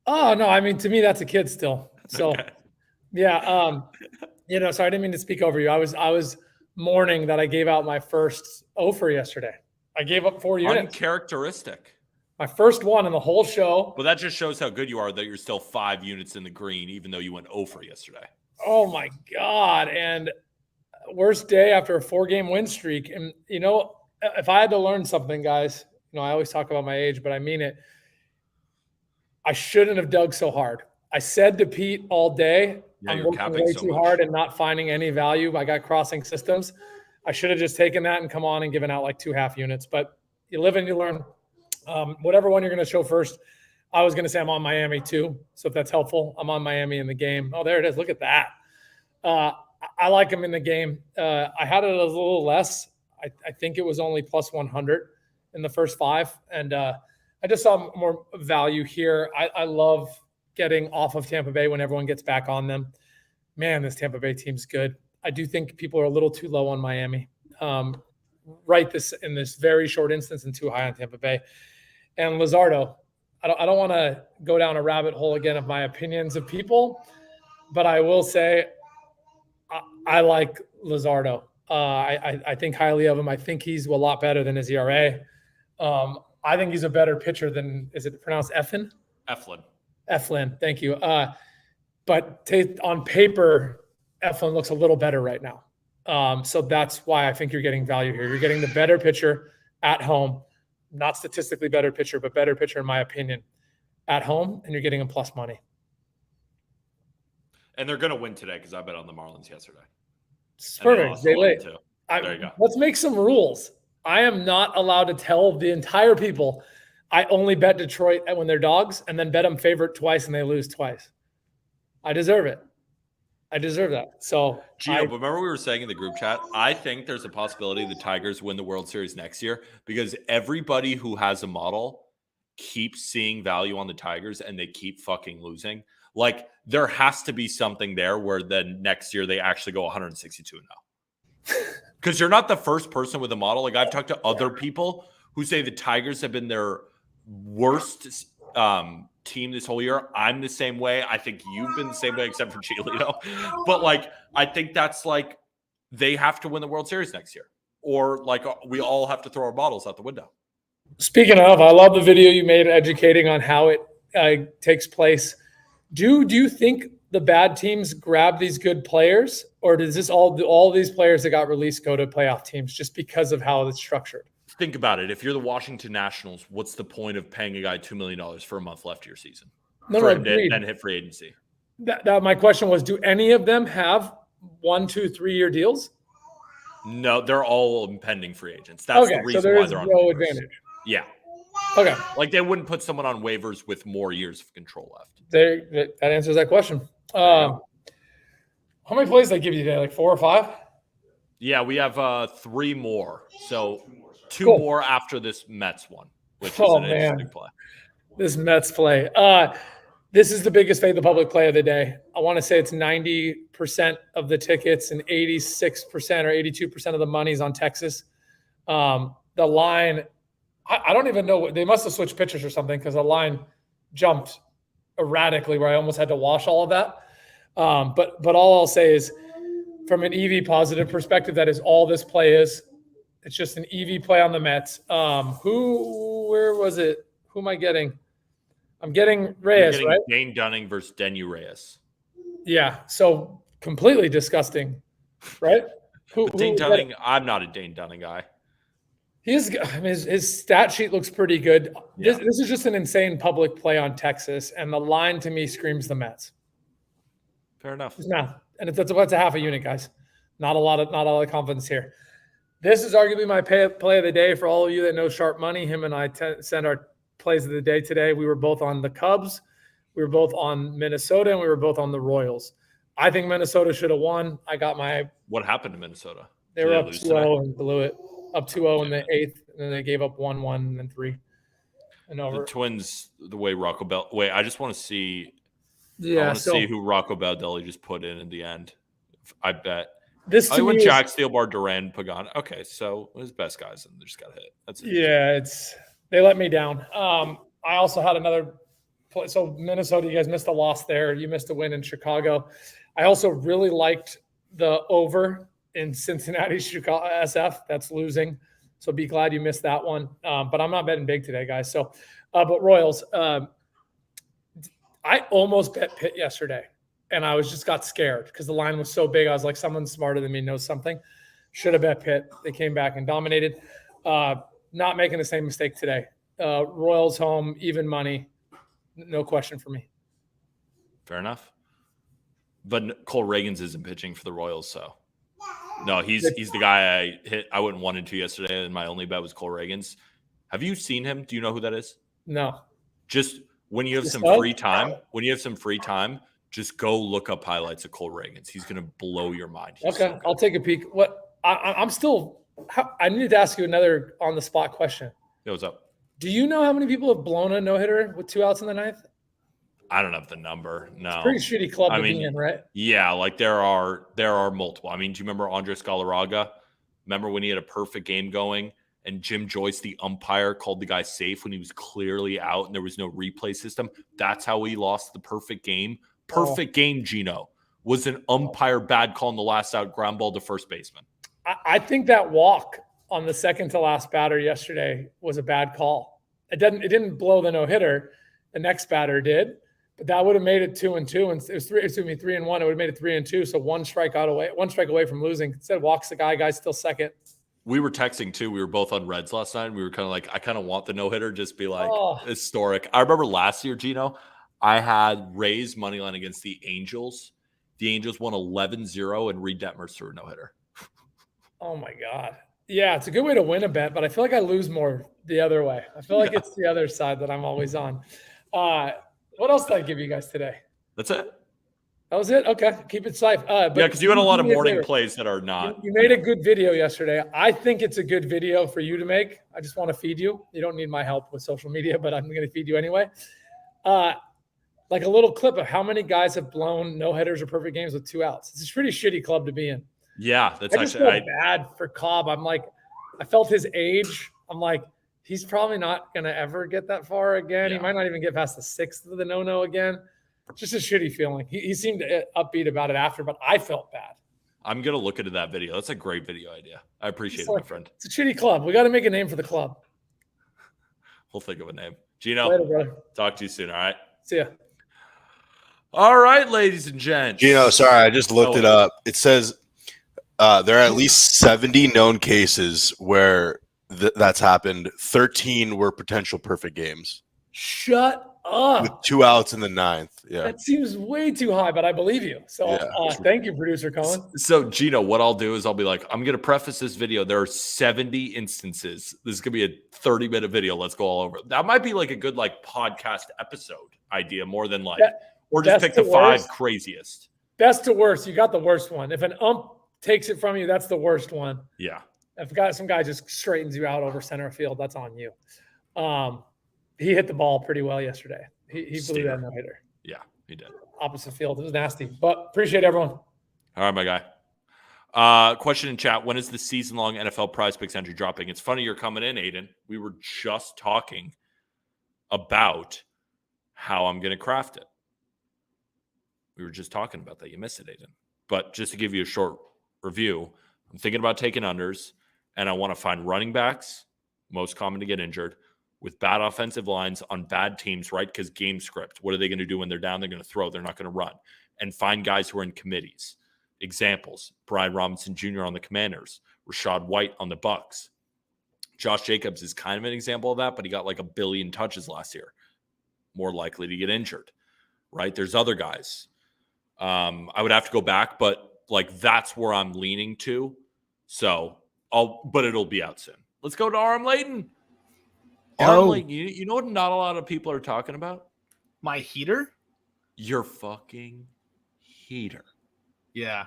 Oh no, I mean to me that's a kid still. So Okay. yeah, so I didn't mean to speak over you. I was mourning that I gave out my first offer yesterday. I gave up 4 units. Uncharacteristic. My first one in the whole show. Well, that just shows how good you are that you're still 5 units in the green, even though you went over yesterday. Oh my God. And worst day after a 4-game win streak. And if I had to learn something, guys, I always talk about my age, but I mean it. I shouldn't have dug so hard. I said to Pete all day, Yeah, I'm you're working capping way so too much. hard and not finding any value. I got crossing systems. I should have just taken that and come on and given out like 2 half units, but you live and you learn. Whatever one you're going to show first. I was going to say I'm on Miami too. So if that's helpful, I'm on Miami in the game. Oh, there it is. Look at that. I like him in the game. I had it a little less. I think it was only plus 100 in the first 5. And I just saw more value here. I love getting off of Tampa Bay when everyone gets back on them. Man, this Tampa Bay team's good. I do think people are a little too low on Miami. Right in this very short instance and too high on Tampa Bay. And Luzardo, I don't want to go down a rabbit hole again of my opinions of people, but I will say I like Luzardo. I think highly of him. I think he's a lot better than his ERA. I think he's a better pitcher than, is it pronounced Eflin? Eflin, thank you. But on paper, Eflin looks a little better right now. So that's why I think you're getting value here. You're getting the better pitcher at home. Not statistically better pitcher, but better pitcher in my opinion at home, and you're getting him plus money. And they're going to win today because I bet on the Marlins yesterday. It's perfect. They late. Too. There you go. Let's make some rules. I am not allowed to tell the entire people I only bet Detroit when they're dogs and then bet them favorite twice and they lose twice. I deserve it. I deserve that. So, Gino, but remember we were saying in the group chat, I think there's a possibility the Tigers win the World Series next year because everybody who has a model keeps seeing value on the Tigers and they keep fucking losing. Like there has to be something there where then next year they actually go 162 now. Because you're not the first person with a model. Like I've talked to other people who say the Tigers have been their worst team this whole year. I'm the same way. I think you've been the same way except for Giolito. But like I think that's like they have to win the World Series next year. Or like we all have to throw our models out the window. Speaking of, I love the video you made educating on how it takes place. Do you think the bad teams grab these good players, or does this all these players that got released go to playoff teams just because of how it's structured? Think about it. If you're the Washington Nationals, what's the point of paying a guy $2 million for a month left of your season? For him to then hit free agency. That my question was, do any of them have 1, 2, 3 year deals? No, they're all impending free agents. That's the reason so there why is they're on no waivers. advantage. Yeah. Okay. Like they wouldn't put someone on waivers with more years of control left. That answers that question. How many plays did I give you today? Like 4 or 5? Yeah, we have 3 more. So 2 Cool. more after this Mets one, which is Oh, an man. interesting play. This Mets play. This is the biggest Fade the Public play of the day. I want to say it's 90% of the tickets and 86% or 82% of the money's on Texas. The line, I don't even know. They must have switched pitchers or something because the line jumped erratically where I almost had to wash all of that. But all I'll say is from an EV positive perspective, that is all this play is. It's just an EV play on the Mets. Where was it? Who am I getting? I'm getting Reyes, right? Dane Dunning versus Denyu Reyes. Yeah. So completely disgusting, right? Dane Dunning, I'm not a Dane Dunning guy. His stat sheet looks pretty good. Yeah. This is just an insane public play on Texas, and the line to me screams the Mets. Fair enough. No, and it's a half a unit, guys. Not a lot of confidence here. This is arguably my play of the day for all of you that know Sharp Money. Him and I send our plays of the day today. We were both on the Cubs, we were both on Minnesota, and we were both on the Royals. I think Minnesota should have won. I got my. What happened to Minnesota? They were up 2-0 and blew it. Up 2-0 in the 8th, and then they gave up 1-1 and then 3. And over. The Twins, the way Rocco Bell. Wait, I just want to see. Yeah, I want to see who Rocco Baldelli just put in the end. I bet. This I went Jack Steelbar, Duran, Pagan. Okay, so his best guys, and they just got hit. That's it. Yeah, they let me down. I also had another play. So Minnesota, you guys missed a loss there. You missed a win in Chicago. I also really liked the over in Cincinnati, Chicago SF. That's losing. So be glad you missed that one. But I'm not betting big today, guys. So, but Royals, I almost bet Pitt yesterday. And I got scared because the line was so big. I was like, someone smarter than me knows something. Should have bet Pitt. They came back and dominated. Not making the same mistake today. Royals home, even money. No question for me. Fair enough. But Cole Reagans isn't pitching for the Royals, so. No, he's the guy I hit. I went 1-2 yesterday, and my only bet was Cole Reagans. Have you seen him? Do you know who that is? No. Just when you have some free time, just go look up highlights of Cole Reagans. He's going to blow your mind. Okay, I'll take a peek. I needed to ask you another on-the-spot question. Yeah, what's up? Do you know how many people have blown a no-hitter with 2 outs in the 9th? I don't have the number. No. It's a pretty shitty club to be in, right? Yeah, like there are multiple. I mean, do you remember Andres Galarraga? Remember when he had a perfect game going and Jim Joyce, the umpire, called the guy safe when he was clearly out and there was no replay system? That's how he lost the perfect game. Perfect game, Gino, was an umpire bad call on the last out ground ball to first baseman. I think that walk on the second to last batter yesterday was a bad call. It didn't blow the no-hitter. The next batter did, but that would have made it 2-2, and it was 3-1. It would have made it 3-2. So one strike away from losing. Instead, walks the guy's still second. We were texting too. We were both on Reds last night. We were kind of like, I kind of want the no-hitter, just be like historic. I remember last year, Gino, I had Rays money line against the Angels. The Angels won 11-0 and Reed Detmers threw a no-hitter. Oh my God. Yeah, it's a good way to win a bet, but I feel like I lose more the other way. I feel like it's the other side that I'm always on. What else did I give you guys today? That's it. That was it? Okay. Keep it safe. Because you had a lot of morning plays that are not. You made a good video yesterday. I think it's a good video for you to make. I just want to feed you. You don't need my help with social media, but I'm going to feed you anyway. Like a little clip of how many guys have blown no-hitters or perfect games with 2 outs. It's a pretty shitty club to be in. Yeah, that's I just feel bad for Cobb. I'm like, I felt his age. I'm like, he's probably not going to ever get that far again. Yeah. He might not even get past the 6th of the no-no again. Just a shitty feeling. He seemed upbeat about it after, but I felt bad. I'm going to look into that video. That's a great video idea. I appreciate it, my friend. It's a shitty club. We got to make a name for the club. We'll think of a name. Gino, later, brother. Talk to you soon, all right? See ya. All right, ladies and gents. Gino, sorry, I just looked it up. It says there are at least 70 known cases where that's happened. 13 were potential perfect games. Shut with 2 outs in the 9th. Yeah. That seems way too high, but I believe you. So Yeah. thank you, producer Cohen. So, Gino, what I'll do is I'll be like, I'm going to preface this video. There are 70 instances. This is going to be a 30-minute video. Let's go all over. That might be like a good like podcast episode idea more than like, or just pick the 5 craziest. Best to worst. You got the worst one. If an ump takes it from you, that's the worst one. Yeah. If some guy just straightens you out over center field, that's on you. He hit the ball pretty well yesterday. He blew that no-hitter. Yeah, he did. Opposite field. It was nasty, but appreciate everyone. All right, my guy. Question in chat. When is the season-long NFL Prize Picks entry dropping? It's funny you're coming in, Aiden. We were just talking about how I'm going to craft it. We were just talking about that. You missed it, Aiden. But just to give you a short review, I'm thinking about taking unders, and I want to find running backs, most common to get injured, with bad offensive lines on bad teams, right? Because game script. What are they going to do when they're down? They're going to throw. They're not going to run. And find guys who are in committees. Examples, Brian Robinson Jr. on the Commanders, Rashad White on the Bucks. Josh Jacobs is kind of an example of that, but he got like 1 billion touches last year. More likely to get injured, right? There's other guys. I would have to go back, but like that's where I'm leaning to. So but it'll be out soon. Let's go to RM Layton. RM Layton, you know what not a lot of people are talking about? My heater? Your fucking heater. Yeah.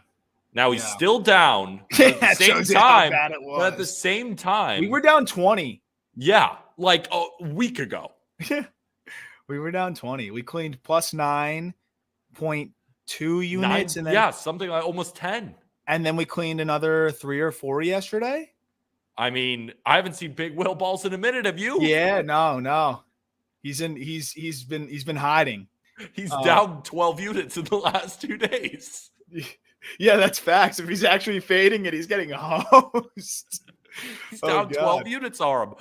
Now he's still down. But at the same time, but at the same time, we were down 20. Yeah, like a week ago. We were down 20. We cleaned plus 9.2 units, and then something like almost 10. And then we cleaned another 3 or 4 yesterday. I mean, I haven't seen Big Will balls in a minute. Have you? Yeah, no. He's been hiding. He's down 12 units in the last 2 days. Yeah, that's facts. If he's actually fading it, he's getting hosed. He's down 12 units, RM.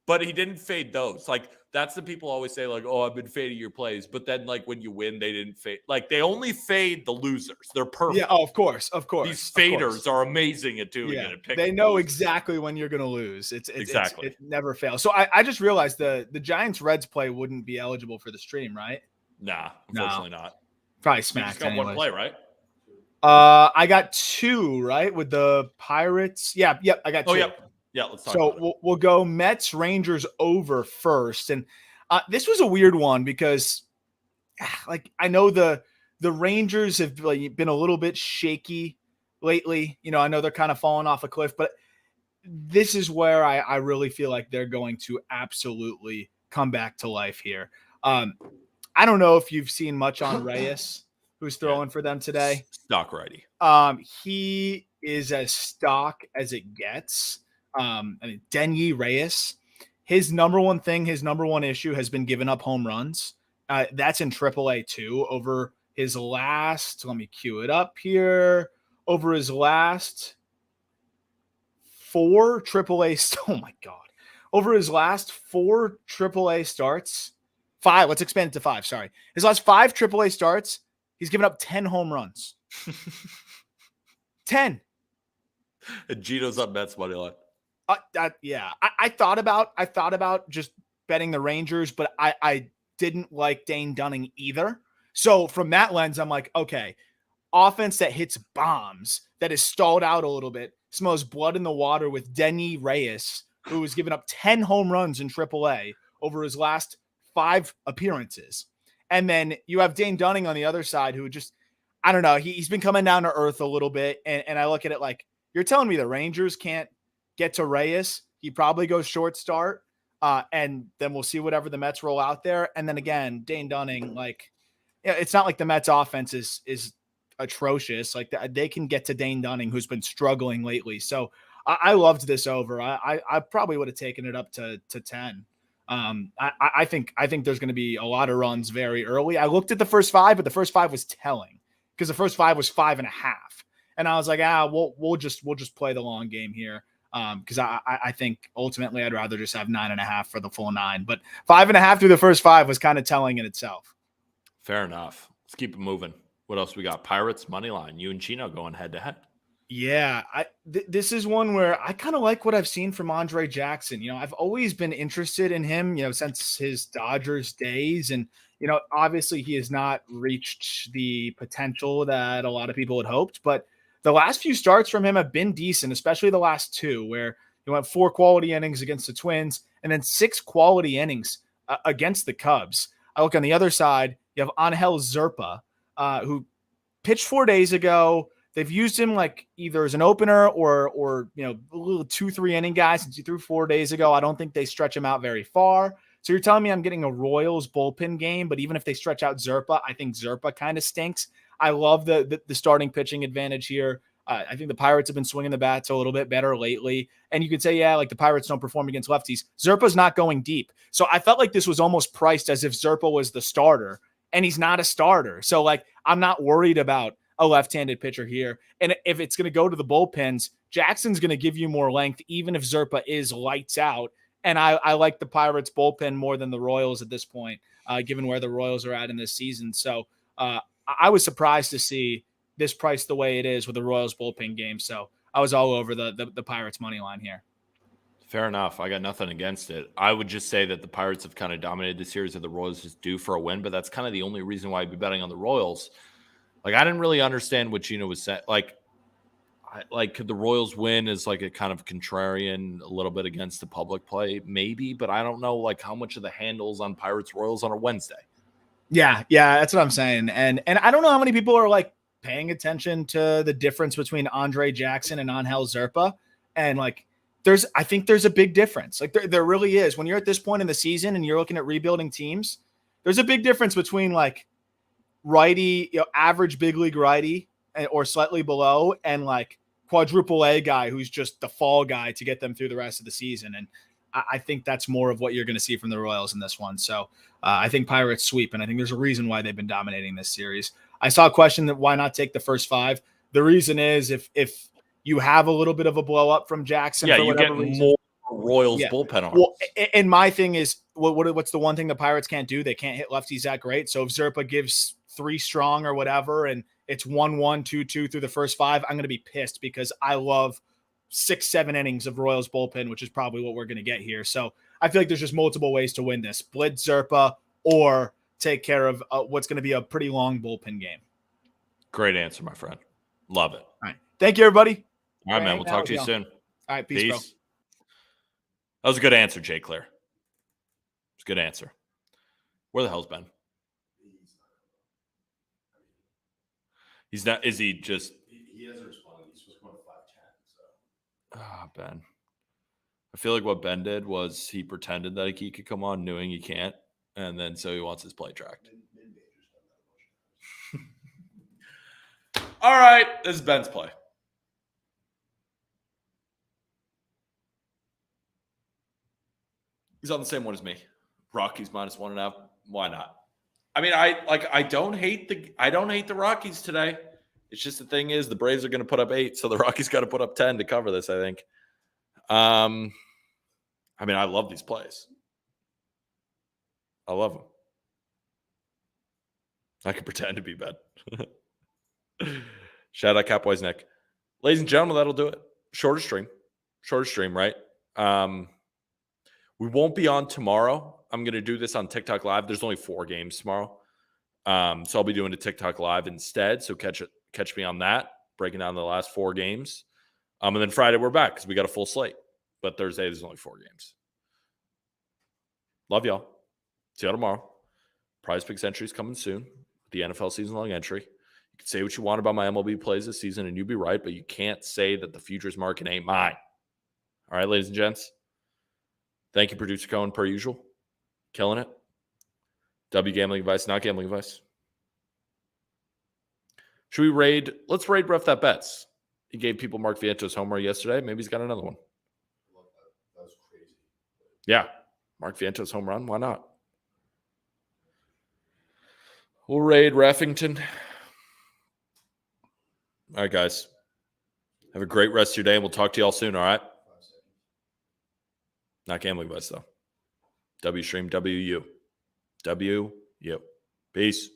But he didn't fade those. Like, that's the people always say, like, oh, I've been fading your plays. But then, like, when you win, they didn't fade. Like, they only fade the losers. They're perfect. Yeah, of course. These faders are amazing at doing it. They know exactly when you're going to lose. It never fails. So I just realized the Giants-Reds play wouldn't be eligible for the stream, right? Nah, unfortunately not. Probably smacked. You just got one play, right? I got 2, right, with the Pirates. Yep, I got 2. Yeah, let's talk about it. We'll go Mets Rangers over first. And this was a weird one because like I know the Rangers have been a little bit shaky lately. You know, I know they're kind of falling off a cliff, but this is where I really feel like they're going to absolutely come back to life here. I don't know if you've seen much on Reyes, who's throwing for them today. Stock righty. He is as stock as it gets. Denyi Reyes, his number one issue has been giving up home runs. That's in AAA too. Over his last, let me cue it up here. Over his last 4 AAA, oh my God. Over his last 4 AAA starts, 5, let's expand it to 5, sorry. His last 5 AAA starts, he's given up 10 home runs. 10. And Gino's on Mets money line. I thought about just betting the Rangers, but I didn't like Dane Dunning either. So from that lens, I'm like, okay, offense that hits bombs, that is stalled out a little bit, smells blood in the water with Denyi Reyes, who was giving up 10 home runs in AAA over his last 5 appearances. And then you have Dane Dunning on the other side, who just, I don't know, he's been coming down to earth a little bit. And I look at it like, you're telling me the Rangers can't get to Reyes? He probably goes short start, and then we'll see whatever the Mets roll out there. And then again, Dane Dunning, like, it's not like the Mets offense is atrocious. Like they can get to Dane Dunning, who's been struggling lately. So I loved this over. I probably would have taken it up to 10. I think there's going to be a lot of runs very early. I looked at the first 5, but the first 5 was telling because the first 5 was 5.5, and I was like, we'll just play the long game here. Because I think ultimately I'd rather just have 9.5 for the full 9, but 5.5 through the first 5 was kind of telling in itself. Fair enough. Let's keep it moving. What else we got? Pirates money line. You and Chino going head to head. Yeah, this is one where I kind of like what I've seen from Andre Jackson. I've always been interested in him, since his Dodgers days. And, obviously he has not reached the potential that a lot of people had hoped. But the last few starts from him have been decent, especially the last two, where he went 4 quality innings against the Twins and then 6 quality innings against the Cubs. I look on the other side, you have Angel Zerpa, who pitched 4 days ago. They've used him like either as an opener or a little 2-3 inning guy since he threw 4 days ago. I don't think they stretch him out very far. So you're telling me I'm getting a Royals bullpen game, but even if they stretch out Zerpa, I think Zerpa kind of stinks. I love the starting pitching advantage here. I think the Pirates have been swinging the bats a little bit better lately. And you could say, yeah, like the Pirates don't perform against lefties. Zerpa's not going deep. So I felt like this was almost priced as if Zerpa was the starter, and he's not a starter. So like I'm not worried about a left-handed pitcher here. And if it's going to go to the bullpens, Jackson's going to give you more length, even if Zerpa is lights out. And I like the Pirates bullpen more than the Royals at this point, given where the Royals are at in this season. So I was surprised to see this price the way it is with the Royals bullpen game. So I was all over the Pirates money line here. Fair enough. I got nothing against it. I would just say that the Pirates have kind of dominated the series, and the Royals just due for a win, but that's kind of the only reason why I'd be betting on the Royals. Like, I didn't really understand what Gino was saying. Could the Royals win as like a kind of contrarian, a little bit against the public play? Maybe, but I don't know like how much of the handles on Pirates Royals on a Wednesday. Yeah, that's what I'm saying. And I don't know how many people are like paying attention to the difference between Andre Jackson and Angel Zerpa. And like, I think there's a big difference. Like there really is. When you're at this point in the season and you're looking at rebuilding teams, there's a big difference between like righty, average big league righty or slightly below, and like quadruple A guy who's just the fall guy to get them through the rest of the season. And I think that's more of what you're going to see from the Royals in this one. So I think Pirates sweep, and I think there's a reason why they've been dominating this series. I saw a question that why not take the first 5? The reason is if you have a little bit of a blow up from Jackson, for whatever reason, more Royals bullpen arms. Well, and my thing is, what's the one thing the Pirates can't do? They can't hit lefties that great. So if Zerpa gives 3 strong or whatever, and it's 1-1, 2-2 through the first 5, I'm going to be pissed because I love 6-7 innings of Royals bullpen, which is probably what we're going to get here. So I feel like there's just multiple ways to win this: blitz Zerpa or take care of what's going to be a pretty long bullpen game. Great answer, my friend. Love it. All right. Thank you, everybody. All right, man. We'll talk to you soon. All right. Peace, bro. That was a good answer, Jay Claire. It's a good answer. Where the hell's Ben? He's not. Is he just? He hasn't responded. He's supposed to go to 5:10. So. Ben. I feel like what Ben did was he pretended that he could come on, knowing he can't, and then so he wants his play tracked. All right, this is Ben's play. He's on the same one as me. Rockies -1.5. Why not? I mean, I don't hate the Rockies today. It's just the thing is the Braves are going to put up 8, so the Rockies got to put up 10 to cover this, I think. I mean, I love these plays. I love them. I can pretend to be bad. Shout out Capwise Nick. Ladies and gentlemen, that'll do it. Shorter stream, right? We won't be on tomorrow. I'm going to do this on TikTok Live. There's only 4 games tomorrow. So I'll be doing a TikTok Live instead. So catch me on that, breaking down the last 4 games. And then Friday we're back because we got a full slate. But Thursday there's only 4 games. Love y'all. See y'all tomorrow. Prize Picks entries coming soon. The NFL season-long entry. You can say what you want about my MLB plays this season, and you'd be right, but you can't say that the futures market ain't mine. All right, ladies and gents. Thank you, Producer Cohen, per usual. Killing it. W gambling advice, not gambling advice. Should we raid? Let's raid Ref That Bets. He gave people Mark Vientos homer yesterday. Maybe he's got another one. That was crazy. Yeah. Mark Vientos home run. Why not? We'll raid Reffington. All right, guys. Have a great rest of your day, and we'll talk to y'all soon, all right? Not gambling advice, though. W stream, WU. WU. Peace.